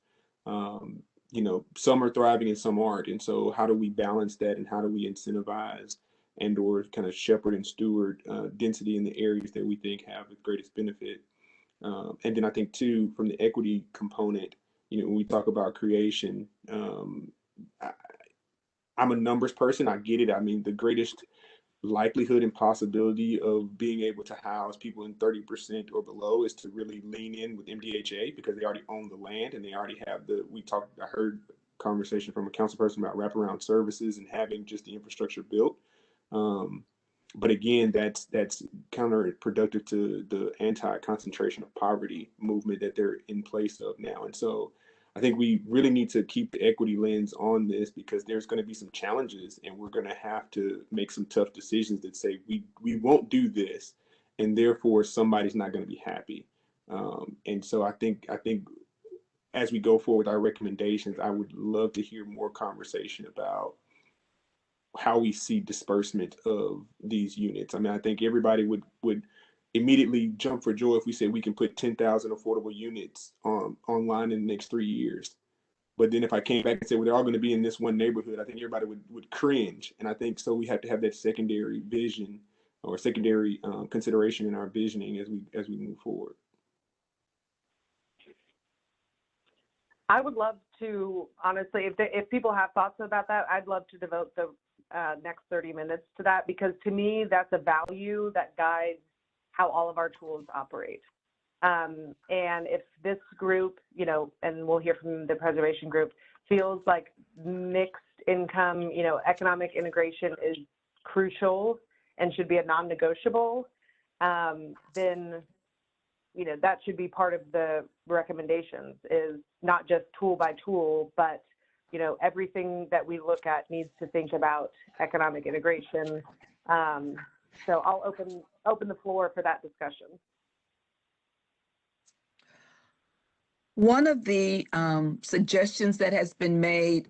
some are thriving and some aren't. And so how do we balance that, and how do we incentivize and or kind of shepherd and steward density in the areas that we think have the greatest benefit? And then I think too, from the equity component, when we talk about creation, I'm a numbers person. I get it. I mean, the greatest likelihood and possibility of being able to house people in 30% or below is to really lean in with MDHA, because they already own the land and they already have I heard conversation from a council person about wraparound services and having just the infrastructure built. But again, that's counterproductive to the anti-concentration of poverty movement that they're in place of now. And so I think we really need to keep the equity lens on this, because there's going to be some challenges, and we're going to have to make some tough decisions that say we won't do this, and therefore somebody's not going to be happy. And so I think as we go forward with our recommendations, I would love to hear more conversation about how we see disbursement of these units. I mean, I think everybody would immediately jump for joy if we said we can put 10,000 affordable units online in the next 3 years. But then if I came back and said, well, they're all going to be in this one neighborhood, I think everybody would cringe. And I think so we have to have that secondary vision or secondary consideration in our visioning as we move forward. I would love to, honestly, if people have thoughts about that, I'd love to devote the next 30 minutes to that, because to me, that's a value that guides how all of our tools operate. And if this group, and we'll hear from the preservation group, feels like mixed income, economic integration is crucial and should be a non-negotiable, then, that should be part of the recommendations, is not just tool by tool, but everything that we look at needs to think about economic integration. So I'll open the floor for that discussion. One of the suggestions that has been made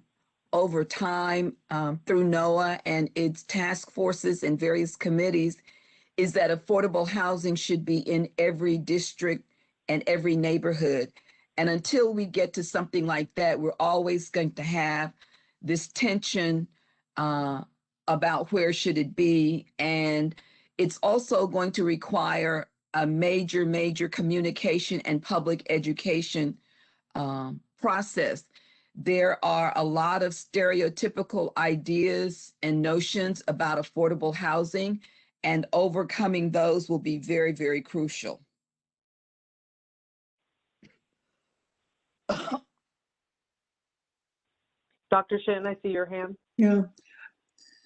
over time through NOAA and its task forces and various committees is that affordable housing should be in every district and every neighborhood. And until we get to something like that, we're always going to have this tension about where should it be. And it's also going to require a major communication and public education process. There are a lot of stereotypical ideas and notions about affordable housing, and overcoming those will be very crucial. Dr. Shin, I see your hand. Yeah.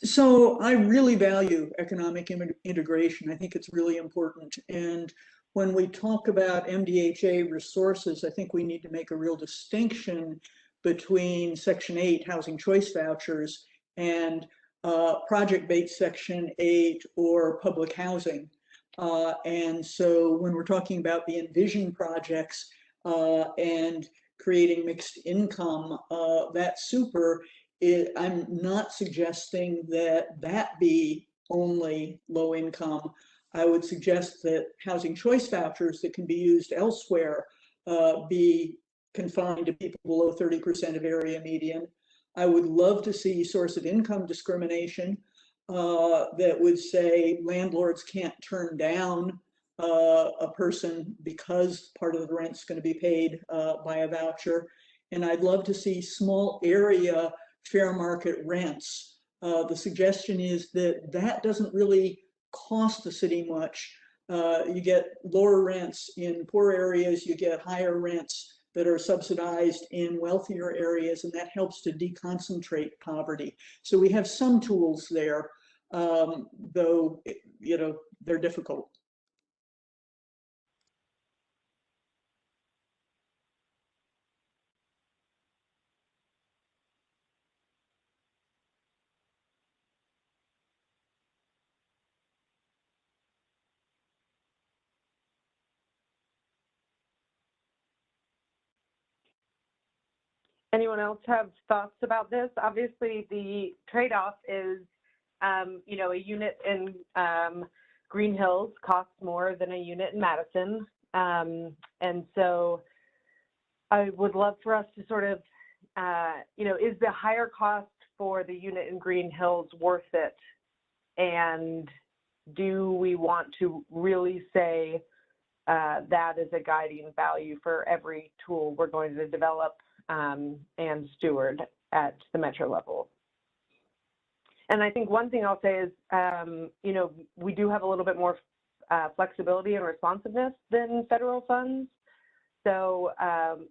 So I really value economic integration. I think it's really important. And when we talk about MDHA resources, I think we need to make a real distinction between Section 8 housing choice vouchers and project-based Section 8 or public housing. And so when we're talking about the Envision projects and creating mixed income, that's super. I'm not suggesting that be only low income. I would suggest that housing choice vouchers that can be used elsewhere be confined to people below 30% of area median. I would love to see source of income discrimination that would say landlords can't turn down a person because part of the rent's going to be paid by a voucher. And I'd love to see small area fair market rents. The suggestion is that that doesn't really cost the city much. You get lower rents in poor areas, you get higher rents that are subsidized in wealthier areas, and that helps to deconcentrate poverty. So we have some tools there, though, you know, they're difficult. Anyone else have thoughts about this? Obviously, the trade-off is, you know, a unit in Green Hills costs more than a unit in Madison. And so I would love for us to sort of, you know, is the higher cost for the unit in Green Hills worth it? And do we want to really say that is a guiding value for every tool we're going to develop and steward at the metro level? And I think one thing I'll say is, you know, we do have a little bit more flexibility and responsiveness than federal funds. So,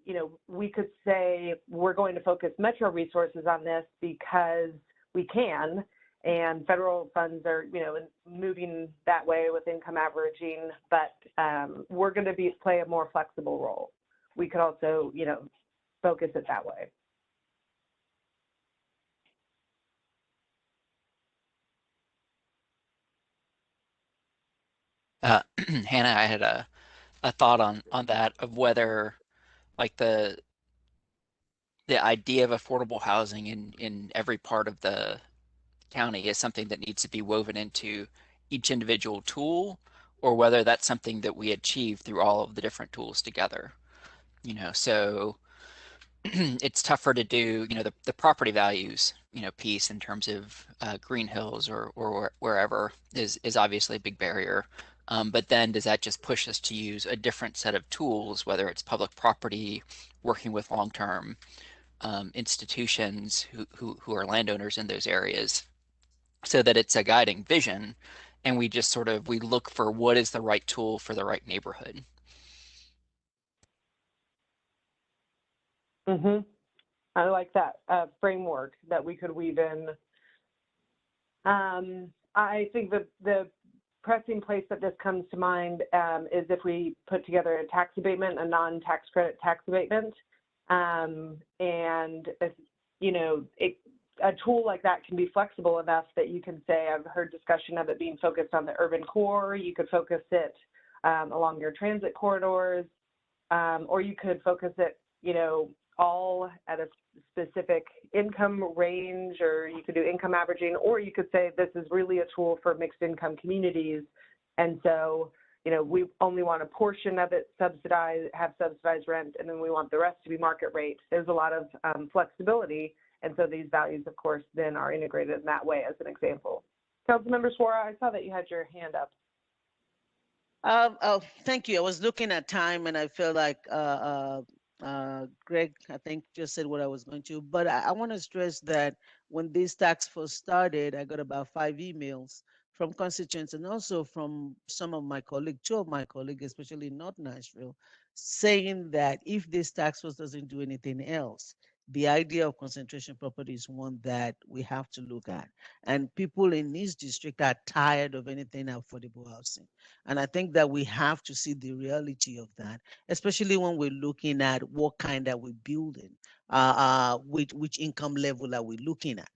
you know, we could say we're going to focus metro resources on this because we can, and federal funds are, you know, moving that way with income averaging, but we're going to play a more flexible role. We could also, you know, focus it that way. Hannah, I had a thought on that, of whether like the idea of affordable housing in every part of the county is something that needs to be woven into each individual tool, or whether that's something that we achieve through all of the different tools together. You know, so it's tougher to do, you know, the property values, you know, piece in terms of Green Hills or wherever is obviously a big barrier. But then does that just push us to use a different set of tools, whether it's public property, working with long-term institutions who are landowners in those areas, so that it's a guiding vision, and we just sort of, we look for what is the right tool for the right neighborhood. Mm-hmm. I like that framework that we could weave in. I think the pressing place that this comes to mind is if we put together a tax abatement, a non-tax credit tax abatement, and if, you know, a tool like that can be flexible enough that you can say, I've heard discussion of it being focused on the urban core. You could focus it along your transit corridors, or you could focus it, you know, all at a specific income range, or you could do income averaging, or you could say this is really a tool for mixed income communities. And so, you know, we only want a portion of it subsidized, have subsidized rent, and then we want the rest to be market rate. There's a lot of flexibility. And so these values, of course, then are integrated in that way as an example. Councilmember Suara, I saw that you had your hand up. Oh, thank you. I was looking at time and I feel like Greg, I think, just said what I was going to, but I want to stress that when this task force started, I got about 5 emails from constituents and also from some of my colleagues, 2 of my colleagues, especially in North Nashville, saying that if this task force doesn't do anything else, the idea of concentration property is one that we have to look at. And people in this district are tired of anything affordable housing. And I think that we have to see the reality of that, especially when we're looking at what kind are we building, which income level are we looking at.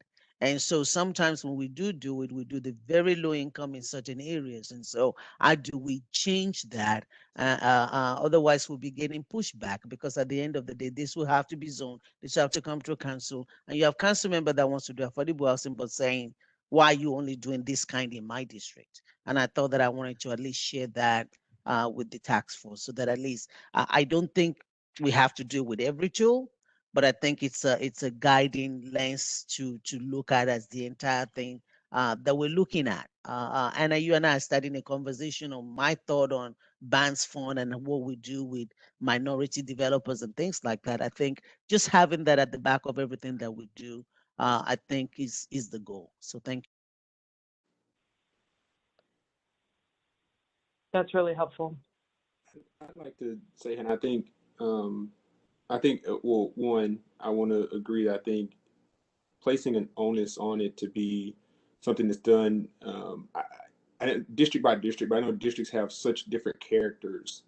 And so sometimes when we do it, we do the very low income in certain areas. And so how do we change that? Otherwise, we'll be getting pushback, because at the end of the day, this will have to be zoned. This will have to come to a council. And you have council member that wants to do affordable housing, but saying, why are you only doing this kind in my district? And I thought that I wanted to at least share that with the task force, so that at least I don't think we have to do it with every tool, but I think it's a guiding lens to look at as the entire thing that we're looking at. Anna, you and I are starting a conversation on my thought on Banks Fund and what we do with minority developers and things like that. I think just having that at the back of everything that we do, I think is the goal. So thank you. That's really helpful. I'd like to say, and well, one, I want to agree. I think placing an onus on it to be something that's done district by district, but I know districts have such different characters,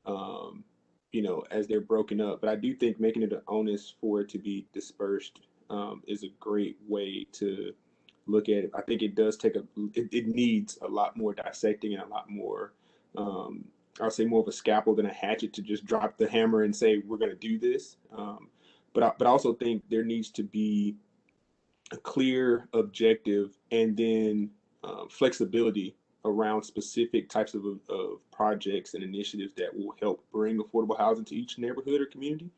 as they're broken up. But I do think making it an onus for it to be dispersed is a great way to look at it. I think it does it needs a lot more dissecting and a lot more, I'll say more of a scalpel than a hatchet to just drop the hammer and say, we're going to do this. But I also think there needs to be a clear objective and then flexibility around specific types of projects and initiatives that will help bring affordable housing to each neighborhood or community.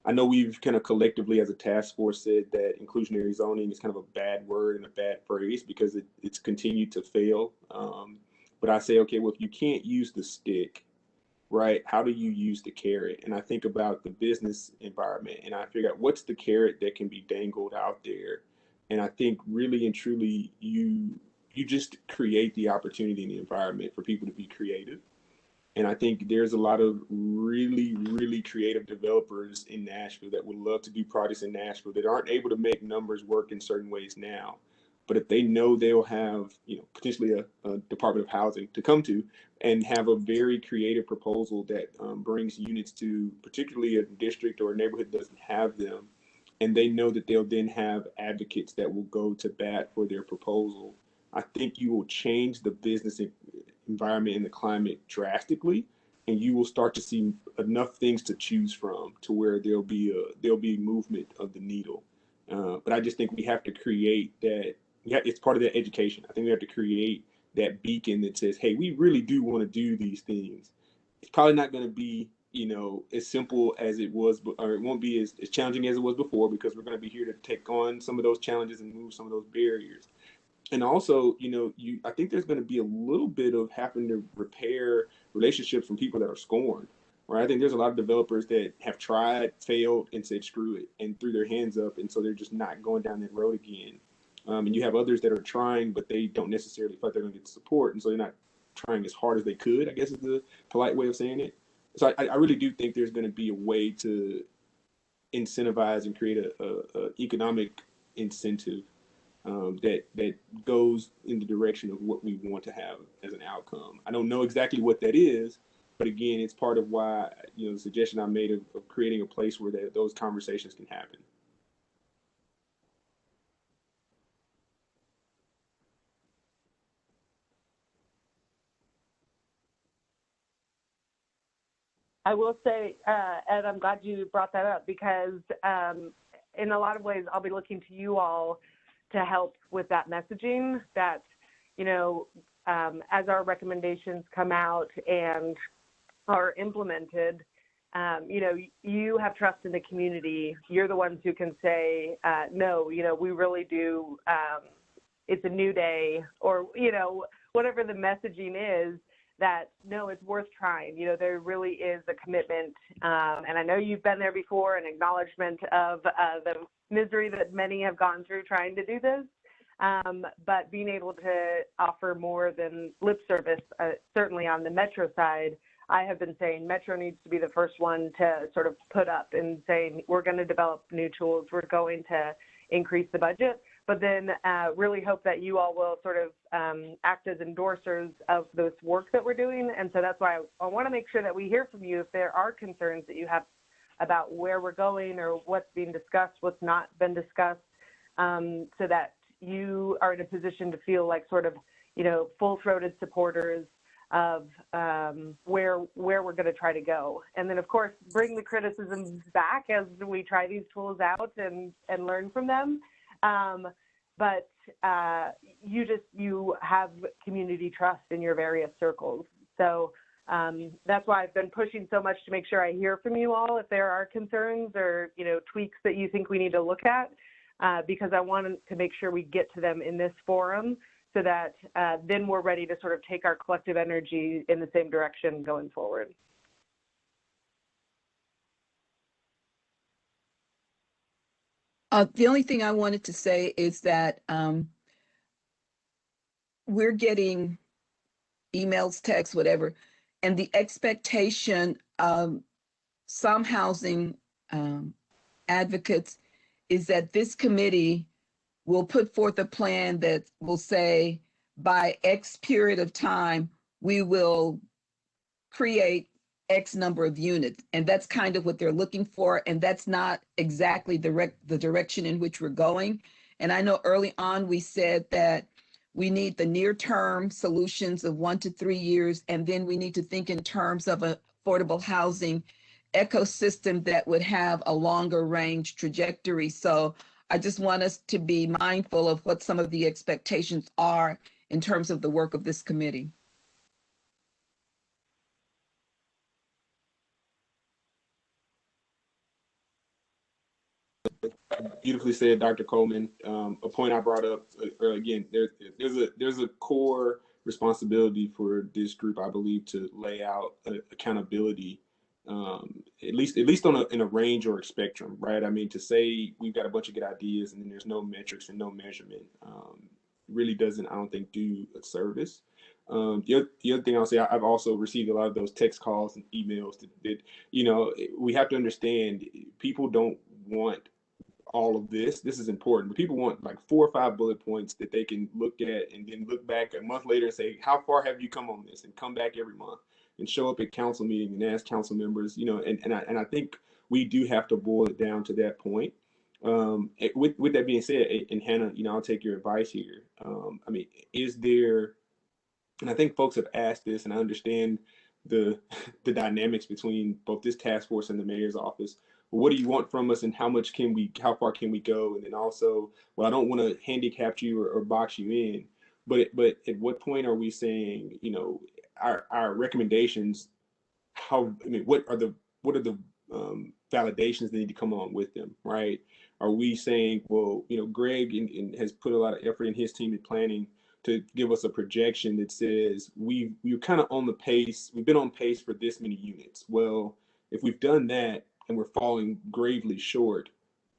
I know we've kind of collectively as a task force said that inclusionary zoning is kind of a bad word and a bad phrase because it's continued to fail. But I say, okay, well, if you can't use the stick, right, how do you use the carrot? And I think about the business environment and I figure out what's the carrot that can be dangled out there. And I think really and truly you just create the opportunity in the environment for people to be creative. And I think there's a lot of really, really creative developers in Nashville that would love to do projects in Nashville that aren't able to make numbers work in certain ways now. But if they know they'll have, potentially a Department of Housing to come to and have a very creative proposal that brings units to particularly a district or a neighborhood that doesn't have them, and they know that they'll then have advocates that will go to bat for their proposal, I think you will change the business environment and the climate drastically, and you will start to see enough things to choose from to where there'll be movement of the needle. But I just think we have to create that. It's part of that education. I think we have to create that beacon that says, hey, we really do want to do these things. It's probably not going to be, as simple as it was, or it won't be as challenging as it was before, because we're going to be here to take on some of those challenges and move some of those barriers. And also, I think there's going to be a little bit of having to repair relationships from people that are scorned. Right? I think there's a lot of developers that have tried, failed, and said, screw it, and threw their hands up. And so they're just not going down that road again. And you have others that are trying, but they don't necessarily feel like they're going to get support. And so they're not trying as hard as they could, I guess is the polite way of saying it. So I really do think there's going to be a way to incentivize and create a economic incentive that goes in the direction of what we want to have as an outcome. I don't know exactly what that is, but again, it's part of why, the suggestion I made of creating a place where those conversations can happen. I will say, Ed, I'm glad you brought that up because in a lot of ways, I'll be looking to you all to help with that messaging that, as our recommendations come out and are implemented, you have trust in the community. You're the ones who can say, no, we really do. It's a new day, or, whatever the messaging is, that no, it's worth trying. There really is a commitment. And I know you've been there before, an acknowledgement of the misery that many have gone through trying to do this. But being able to offer more than lip service, certainly on the Metro side, I have been saying Metro needs to be the first one to sort of put up and saying, we're going to develop new tools. We're going to increase the budget. But then really hope that you all will sort of act as endorsers of this work that we're doing. And so that's why I want to make sure that we hear from you if there are concerns that you have about where we're going or what's being discussed, what's not been discussed, so that you are in a position to feel like sort of, full-throated supporters of where we're going to try to go. And then, of course, bring the criticisms back as we try these tools out and learn from them. But you have community trust in your various circles. So that's why I've been pushing so much to make sure I hear from you all if there are concerns or, tweaks that you think we need to look at. because I wanted to make sure we get to them in this forum so that then we're ready to sort of take our collective energy in the same direction going forward. The only thing I wanted to say is that we're getting emails, texts, whatever, and the expectation of some housing advocates is that this committee will put forth a plan that will say by X period of time, we will create X number of units. And that's kind of what they're looking for. And that's not exactly the direction in which we're going. And I know early on we said that we need the near-term solutions of 1 to 3 years, and then we need to think in terms of an affordable housing ecosystem that would have a longer range trajectory. So I just want us to be mindful of what some of the expectations are in terms of the work of this committee. Beautifully said, Dr. Coleman. A point I brought up again. There's a core responsibility for this group, I believe, to lay out accountability, at least in a range or a spectrum, right? I mean, to say we've got a bunch of good ideas and then there's no metrics and no measurement really doesn't, I don't think, do a service. The other thing I'll say, I've also received a lot of those text calls and emails that we have to understand people don't want all of this. This is important, but people want like 4 or 5 bullet points that they can look at and then look back a month later and say, how far have you come on this? And come back every month and show up at council meeting and ask council members, and I think we do have to boil it down to that point. With that being said, and Hannah, I'll take your advice here. I mean, is there, and I think folks have asked this, and I understand the dynamics between both this task force and the mayor's office. What do you want from us, and how far can we go? And then also, well, I don't want to handicap you or box you in, but at what point are we saying, our recommendations, what are the validations that need to come on with them, right? Are we saying, well, Greg has put a lot of effort in his team in planning to give us a projection that says we're kind of on the pace, we've been on pace for this many units. Well, if we've done that and we're falling gravely short,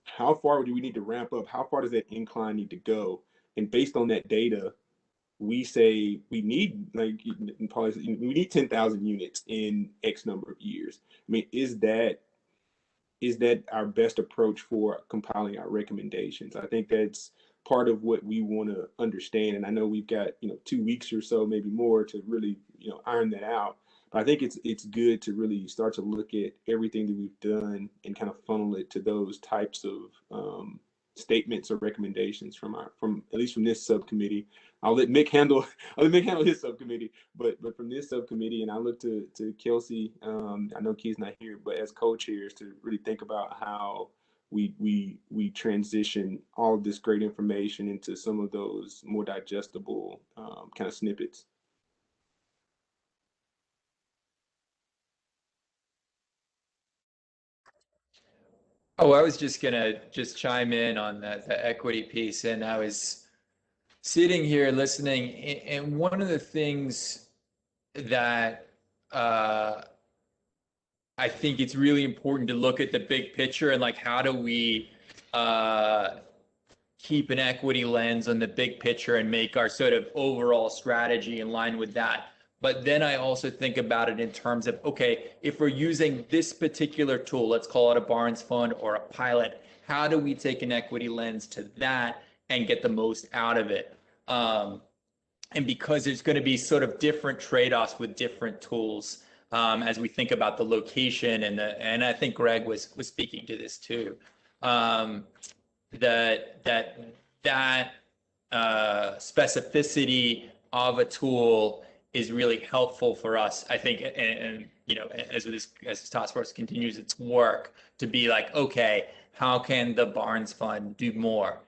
how far do we need to ramp up? How far does that incline need to go? And based on that data, we say we need, we need 10,000 units in X number of years. I mean, is that our best approach for compiling our recommendations? I think that's part of what we want to understand. And I know we've got, 2 weeks or so, maybe more, to really, iron that out. But I think it's good to really start to look at everything that we've done and kind of funnel it to those types of statements or recommendations from at least from this subcommittee. I'll let Mick handle his subcommittee, but from this subcommittee, and I look to Kelsey. I know Key's not here, but as co-chairs, to really think about how we transition all of this great information into some of those more digestible kind of snippets. Oh, I was just gonna chime in on the equity piece, and I was sitting here listening, and one of the things that I think it's really important to look at the big picture and how do we keep an equity lens on the big picture and make our sort of overall strategy in line with that. But then I also think about it in terms of, okay, if we're using this particular tool, let's call it a Barnes Fund or a pilot, how do we take an equity lens to that and get the most out of it? And because there's going to be sort of different trade-offs with different tools as we think about the location and I think Greg was speaking to this too. That specificity of a tool is really helpful for us, I think, and as this task force continues its work, to be like, okay, how can the Barnes Fund do more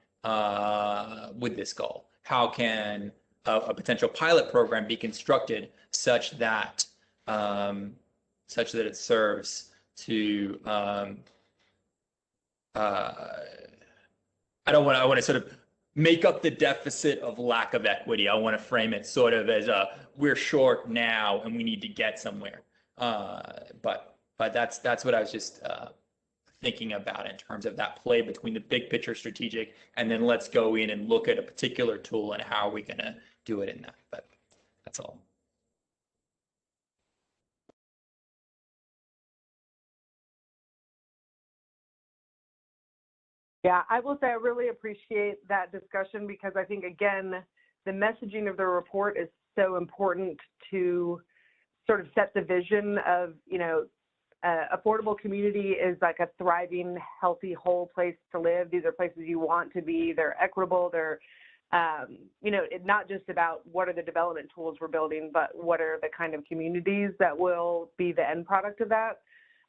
with this goal? How can a potential pilot program be constructed such that it serves to I want to sort of make up the deficit of lack of equity. I want to frame it sort of as we're short now and we need to get somewhere. But that's what I was just thinking about in terms of that play between the big picture strategic and then let's go in and look at a particular tool and how are we going to do it in that. But that's all. Yeah, I will say I really appreciate that discussion because I think, again, the messaging of the report is so important to sort of set the vision of, you know, affordable community is like a thriving, healthy, whole place to live. These are places you want to be. They're equitable. They're, you know, not just about what are the development tools we're building, but what are the kind of communities that will be the end product of that.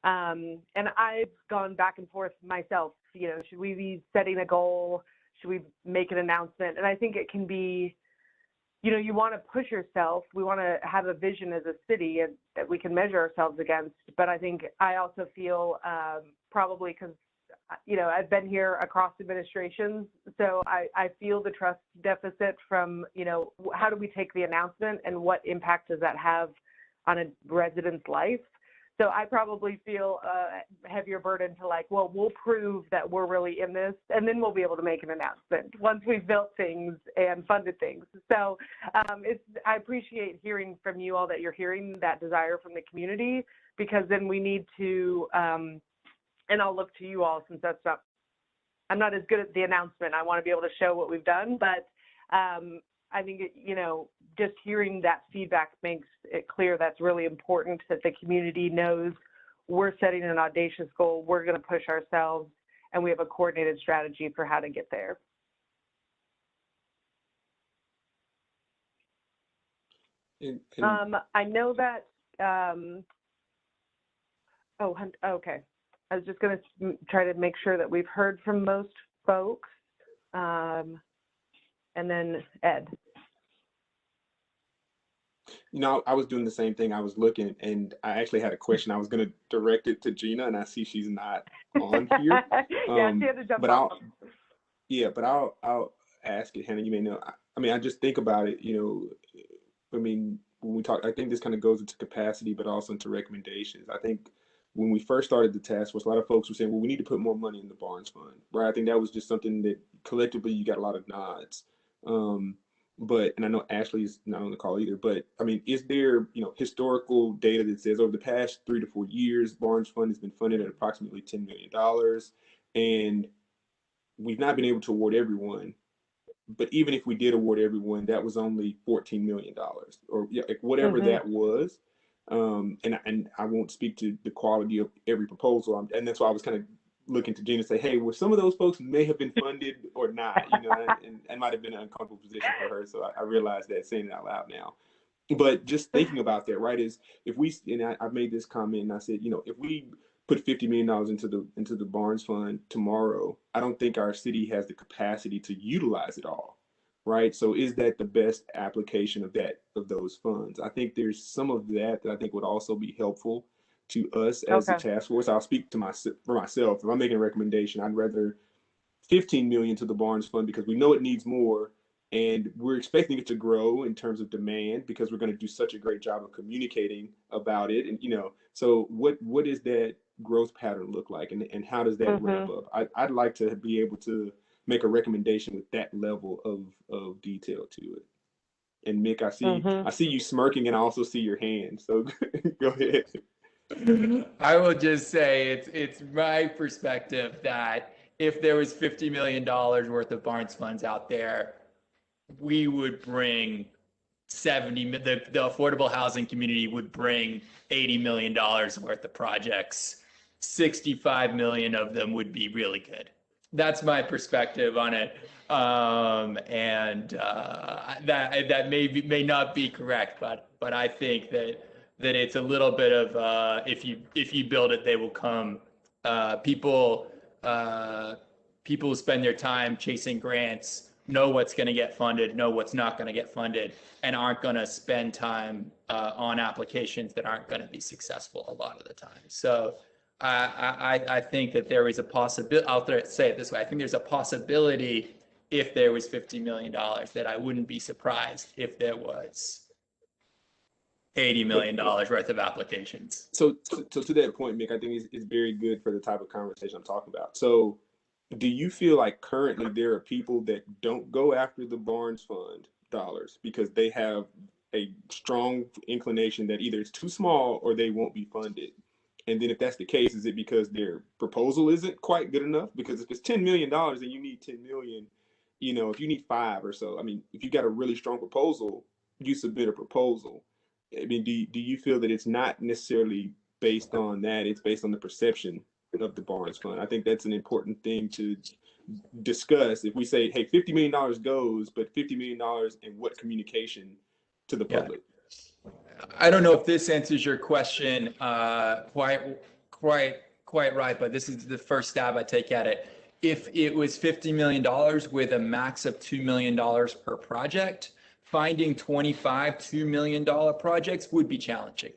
And I've gone back and forth myself, you know, should we be setting a goal? Should we make an announcement? And I think it can be, you know, you want to push yourself. We want to have a vision as a city and that we can measure ourselves against. But I think I also feel probably because, you know, I've been here across administrations. So I feel the trust deficit from, you know, how do we take the announcement and what impact does that have on a resident's life? So I probably feel a heavier burden to like, well, we'll prove that we're really in this, and then we'll be able to make an announcement once we've built things and funded things. So I appreciate hearing from you all that you're hearing that desire from the community, because then we need to, and I'll look to you all since I'm not as good at the announcement. I want to be able to show what we've done, but I think, you know, just hearing that feedback makes it clear that's really important, that the community knows we're setting an audacious goal, we're going to push ourselves, and we have a coordinated strategy for how to get there. I know that, okay. I was just going to try to make sure that we've heard from most folks. And then Ed. You know, I was doing the same thing. I was looking, and I actually had a question. I was going to direct it to Gina, and I see she's not on here. Yeah, she had to jump off. I'll ask it, Hannah. You may know. I mean, I just think about it. You know, I mean, when we talk, I think this kind of goes into capacity, but also into recommendations. I think when we first started the task force, a lot of folks were saying, well, we need to put more money in the Barnes Fund, right? I think that was just something that collectively you got a lot of nods. But, and I know Ashley's not on the call either, but I mean, is there, you know, historical data that says over the past 3 to 4 years, Barnes Fund has been funded at approximately $10 million, and we've not been able to award everyone. But even if we did award everyone, that was only $14 million, or like whatever that was. And I won't speak to the quality of every proposal, and that's why I was kind of looking to Gina and say, hey, well, some of those folks may have been funded or not, you know, and might have been an uncomfortable position for her. So I realized that, saying it out loud now. But just thinking about that, right, is if we, and I've made this comment, and I said, you know, if we put $50 million into the Barnes Fund tomorrow, I don't think our city has the capacity to utilize it all, right? So is that the best application of those funds? I think there's some of that I think would also be helpful to us as the task force. I'll speak to for myself. If I'm making a recommendation, I'd rather 15 million to the Barnes Fund, because we know it needs more, and we're expecting it to grow in terms of demand because we're going to do such a great job of communicating about it. And, you know, so what is that growth pattern look like, and how does that ramp up? I'd like to be able to make a recommendation with that level of detail to it. And Mick, I see you smirking, and I also see your hand. So go ahead. I will just say it's my perspective that if there was $50 million worth of Barnes funds out there, we would bring the affordable housing community would bring $80 million worth of projects. 65 million of them would be really good. That's my perspective on it. And that may not be correct, but I think that it's a little bit of if you build it, they will come. People who spend their time chasing grants know what's going to get funded, know what's not going to get funded, and aren't going to spend time on applications that aren't going to be successful a lot of the time. So I think that there is a possibility, I'll say it this way, I think there's a possibility if there was $50 million that I wouldn't be surprised if there was $80 million worth of applications. So to that point, Mick, I think it's very good for the type of conversation I'm talking about. So do you feel like currently there are people that don't go after the Barnes Fund dollars because they have a strong inclination that either it's too small or they won't be funded? And then if that's the case, is it because their proposal isn't quite good enough? Because if it's $10 million and you need 10 million, you know, if you need 5 or so, I mean, if you got a really strong proposal, you submit a proposal. I mean, do you feel that it's not necessarily based on that? It's based on the perception of the Barnes Fund. I think that's an important thing to discuss. If we say, hey, $50 million goes, but $50 million in what communication to the public? I don't know if this answers your question quite right, but this is the first stab I take at it. If it was $50 million with a max of $2 million per project, finding 25 $2 million projects would be challenging.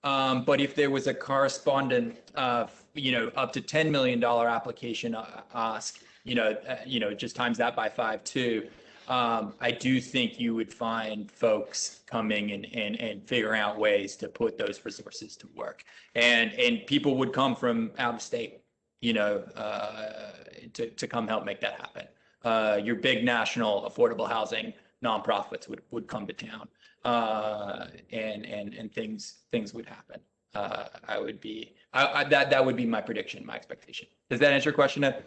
But if there was a correspondent, up to $10 million application ask, just times that by 5 too. I do think you would find folks coming and figuring out ways to put those resources to work, and people would come from out of state, to come help make that happen. Your big national affordable housing nonprofits would come to town, and things would happen. That would be my prediction, my expectation. Does that answer your question, Ed?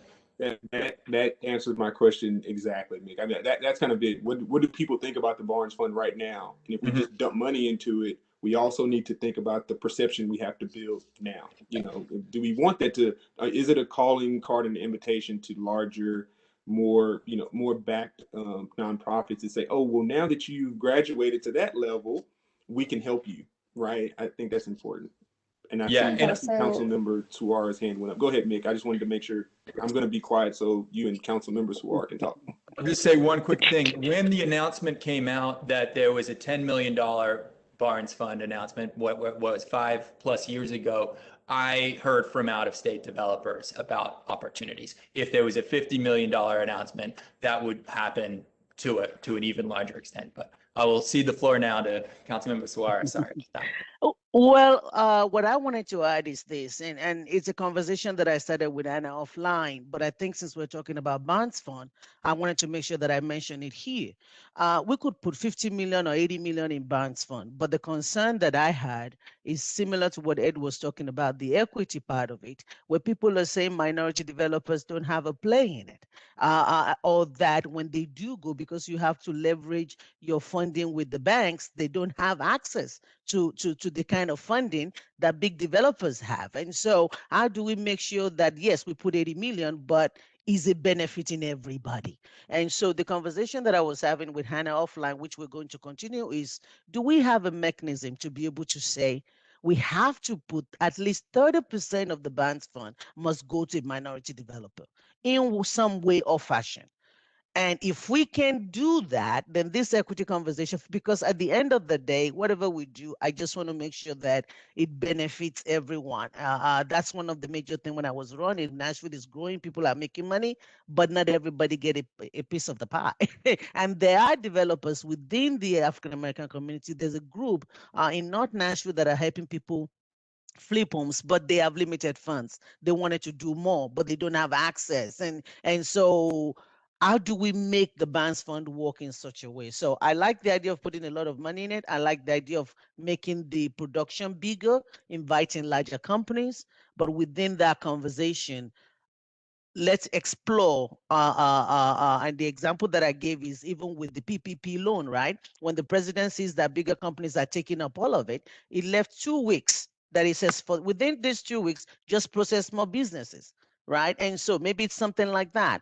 That answers my question exactly, Mick. I mean, that's kind of it. What do people think about the Barnes Fund right now? And if we just dump money into it, we also need to think about the perception we have to build now. Do we want that to? Is it a calling card and invitation to larger, more backed nonprofits to say, oh, well, now that you've graduated to that level, we can help you, right? I think that's important. And I see Councilmember Suarez's hand went up. Go ahead, Mick. I just wanted to make sure. I'm going to be quiet so you and Councilmember Suarez can talk. I'll just say one quick thing. When the announcement came out that there was a $10 million Barnes Fund announcement, what was 5+ years ago, I heard from out-of-state developers about opportunities. If there was a $50 million announcement, that would happen to an even larger extent. But I will cede the floor now to Councilmember Suarez. Sorry about that. Well, what I wanted to add is this, and it's a conversation that I started with Anna offline, but I think since we're talking about Barnes Fund, I wanted to make sure that I mention it here. We could put 50 million or 80 million in Barnes Fund, but the concern that I had is similar to what Ed was talking about, the equity part of it, where people are saying minority developers don't have a play in it, or that when they do go, because you have to leverage your funding with the banks, they don't have access to the kind of funding that big developers have. And so how do we make sure that, yes, we put 80 million, but is it benefiting everybody? And so the conversation that I was having with Hannah offline, which we're going to continue, is do we have a mechanism to be able to say, we have to put at least 30% of the Barnes Fund must go to a minority developer in some way or fashion. And if we can do that, then this equity conversation, because at the end of the day, whatever we do, I just want to make sure that it benefits everyone. That's one of the major things when I was running. Nashville is growing, people are making money, but not everybody get a piece of the pie. And there are developers within the African-American community. There's a group in North Nashville that are helping people flip homes, but they have limited funds. They wanted to do more, but they don't have access. And so how do we make the Barnes Fund work in such a way? So I like the idea of putting a lot of money in it. I like the idea of making the production bigger, inviting larger companies, but within that conversation, let's explore, and the example that I gave is even with the PPP loan, right? When the president sees that bigger companies are taking up all of it, it left 2 weeks that he says for within these 2 weeks, just process small businesses, right? And so maybe it's something like that.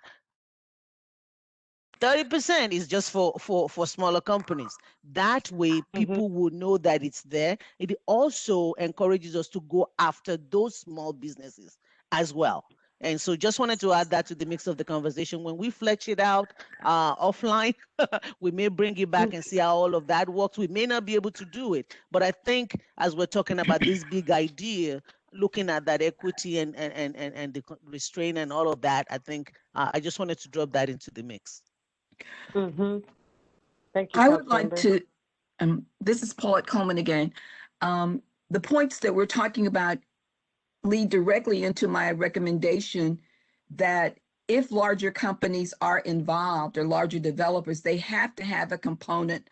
30% is just for smaller companies. That way, people will know that it's there. It also encourages us to go after those small businesses as well. And so just wanted to add that to the mix of the conversation. When we flesh it out offline, we may bring it back and see how all of that works. We may not be able to do it, but I think as we're talking about this big idea, looking at that equity and the restraint and all of that, I think I just wanted to drop that into the mix. Mm-hmm. Thank you. I would like to, this is Paulette Coleman again. The points that we're talking about lead directly into my recommendation that if larger companies are involved or larger developers, they have to have a component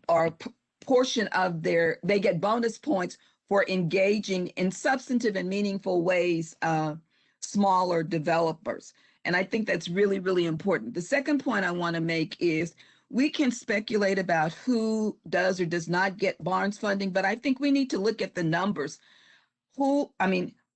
or portion of they get bonus points for engaging in substantive and meaningful ways smaller developers. And I think that's really, really important. The second point I want to make is we can speculate about who does or does not get Barnes funding, but I think we need to look at the numbers.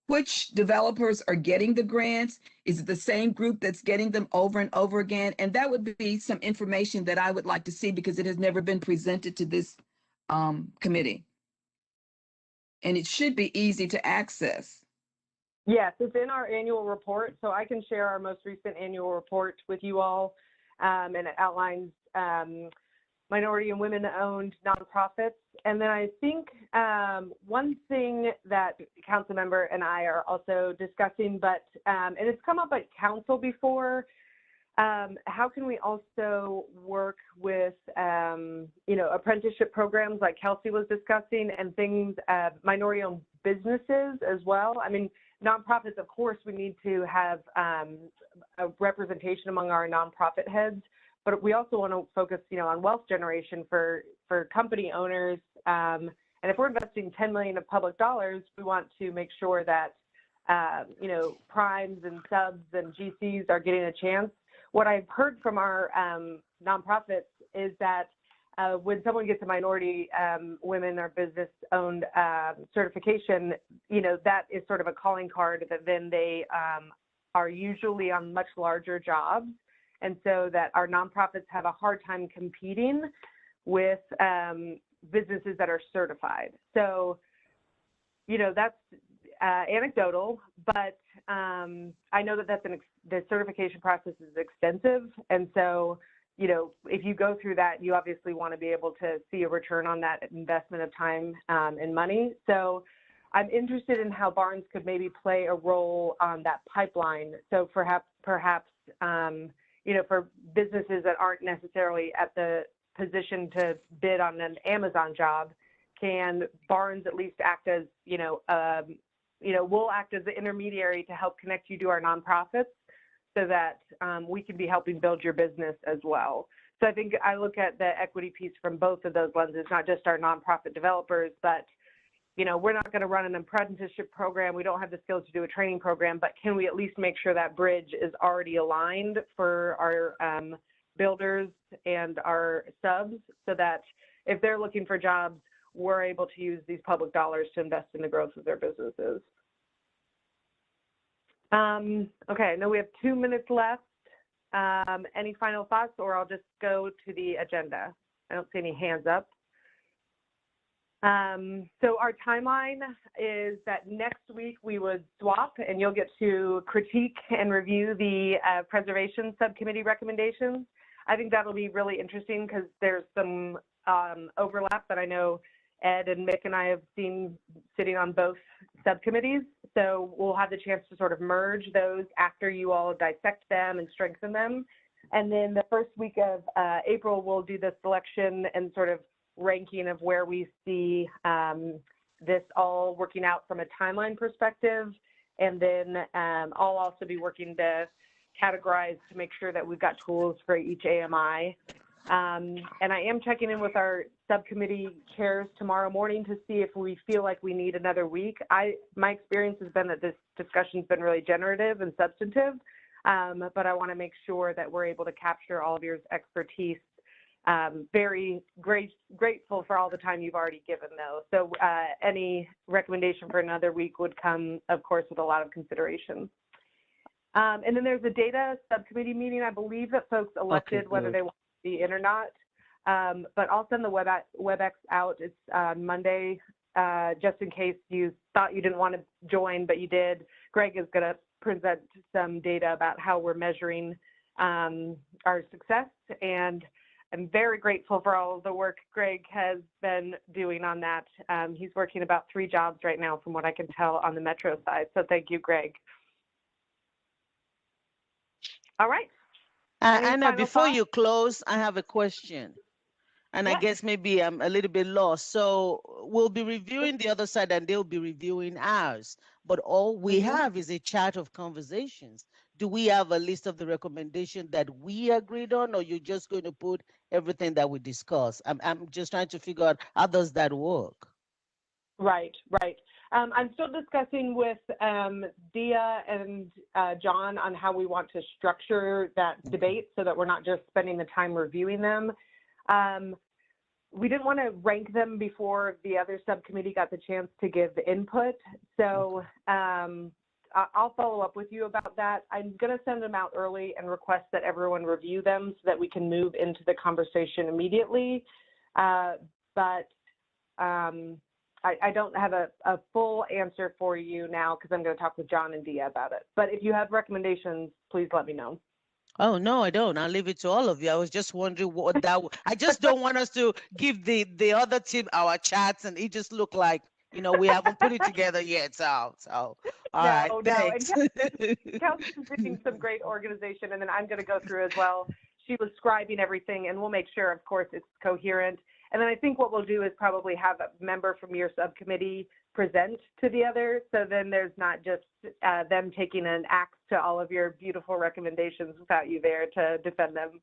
Which developers are getting the grants? Is it the same group that's getting them over and over again? And that would be some information that I would like to see because it has never been presented to this committee. And it should be easy to access. Yes, it's in our annual report, so I can share our most recent annual report with you all, and it outlines minority and women-owned nonprofits. And then I think one thing that Councilmember and I are also discussing, but and it's come up at Council before, how can we also work with apprenticeship programs like Kelsey was discussing, and things minority-owned businesses as well. I mean, nonprofits, of course, we need to have a representation among our nonprofit heads, but we also want to focus, on wealth generation for company owners. And if we're investing $10 million of public dollars, we want to make sure that, primes and subs and GCs are getting a chance. What I've heard from our nonprofits is that when someone gets a minority women or business-owned certification, that is sort of a calling card that then they are usually on much larger jobs. And so that our nonprofits have a hard time competing with businesses that are certified. So, that's anecdotal, but I know that the certification process is extensive. And so, if you go through that, you obviously want to be able to see a return on that investment of time and money. So I'm interested in how Barnes could maybe play a role on that pipeline. So perhaps for businesses that aren't necessarily at the position to bid on an Amazon job, can Barnes at least act as, we'll act as the intermediary to help connect you to our nonprofits so that we can be helping build your business as well. So I think I look at the equity piece from both of those lenses, not just our nonprofit developers, but we're not going to run an apprenticeship program. We don't have the skills to do a training program, but can we at least make sure that bridge is already aligned for our builders and our subs so that if they're looking for jobs, we're able to use these public dollars to invest in the growth of their businesses. Okay, I know we have 2 minutes left. Any final thoughts, or I'll just go to the agenda? I don't see any hands up. So our timeline is that next week we would swap and you'll get to critique and review the preservation subcommittee recommendations. I think that'll be really interesting because there's some overlap that I know Ed and Mick and I have seen sitting on both subcommittees. So we'll have the chance to sort of merge those after you all dissect them and strengthen them. And then the first week of April, we'll do the selection and sort of ranking of where we see this all working out from a timeline perspective. And then I'll also be working to categorize to make sure that we've got tools for each AMI. And I am checking in with our subcommittee chairs tomorrow morning to see if we feel like we need another week. My experience has been that this discussion's been really generative and substantive, but I want to make sure that we're able to capture all of your expertise. Very grateful for all the time you've already given, though. So any recommendation for another week would come, of course, with a lot of consideration. And then there's a data subcommittee meeting. I believe that folks elected whether they want to be in or not. But I'll send the WebEx out. It's Monday, just in case you thought you didn't want to join, but you did. Greg is going to present some data about how we're measuring our success. And I'm very grateful for all of the work Greg has been doing on that. He's working about 3 jobs right now from what I can tell on the Metro side. So thank you, Greg. All right. Anna, before you close, I have a question. And Yes. I guess maybe I'm a little bit lost. So we'll be reviewing the other side and they'll be reviewing ours. But all we have is a chart of conversations. Do we have a list of the recommendation that we agreed on, or you're just going to put everything that we discussed? I'm just trying to figure out how does that work? Right, right. I'm still discussing with Dia and John on how we want to structure that debate so that we're not just spending the time reviewing them. We didn't want to rank them before the other subcommittee got the chance to give input. So I'll follow up with you about that. I'm going to send them out early and request that everyone review them so that we can move into the conversation immediately. But I don't have a full answer for you now because I'm going to talk with John and Dia about it. But if you have recommendations, please let me know. Oh, no, I don't. I'll leave it to all of you. I was just wondering what that, I just don't want us to give the other team our chats and it just look like, you know, we haven't put it together yet. So all right, thanks. And Kelsey's doing some great organization, and then I'm going to go through as well. She was scribing everything, and we'll make sure, of course, it's coherent. And then I think what we'll do is probably have a member from your subcommittee present to the other, so then there's not just them taking an axe to all of your beautiful recommendations without you there to defend them.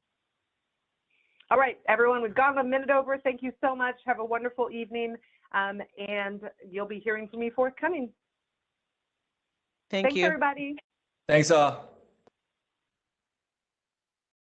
All right, everyone, we've gone a minute over. Thank you so much. Have a wonderful evening, and you'll be hearing from me forthcoming. Thank you. Thanks, everybody. Thanks all.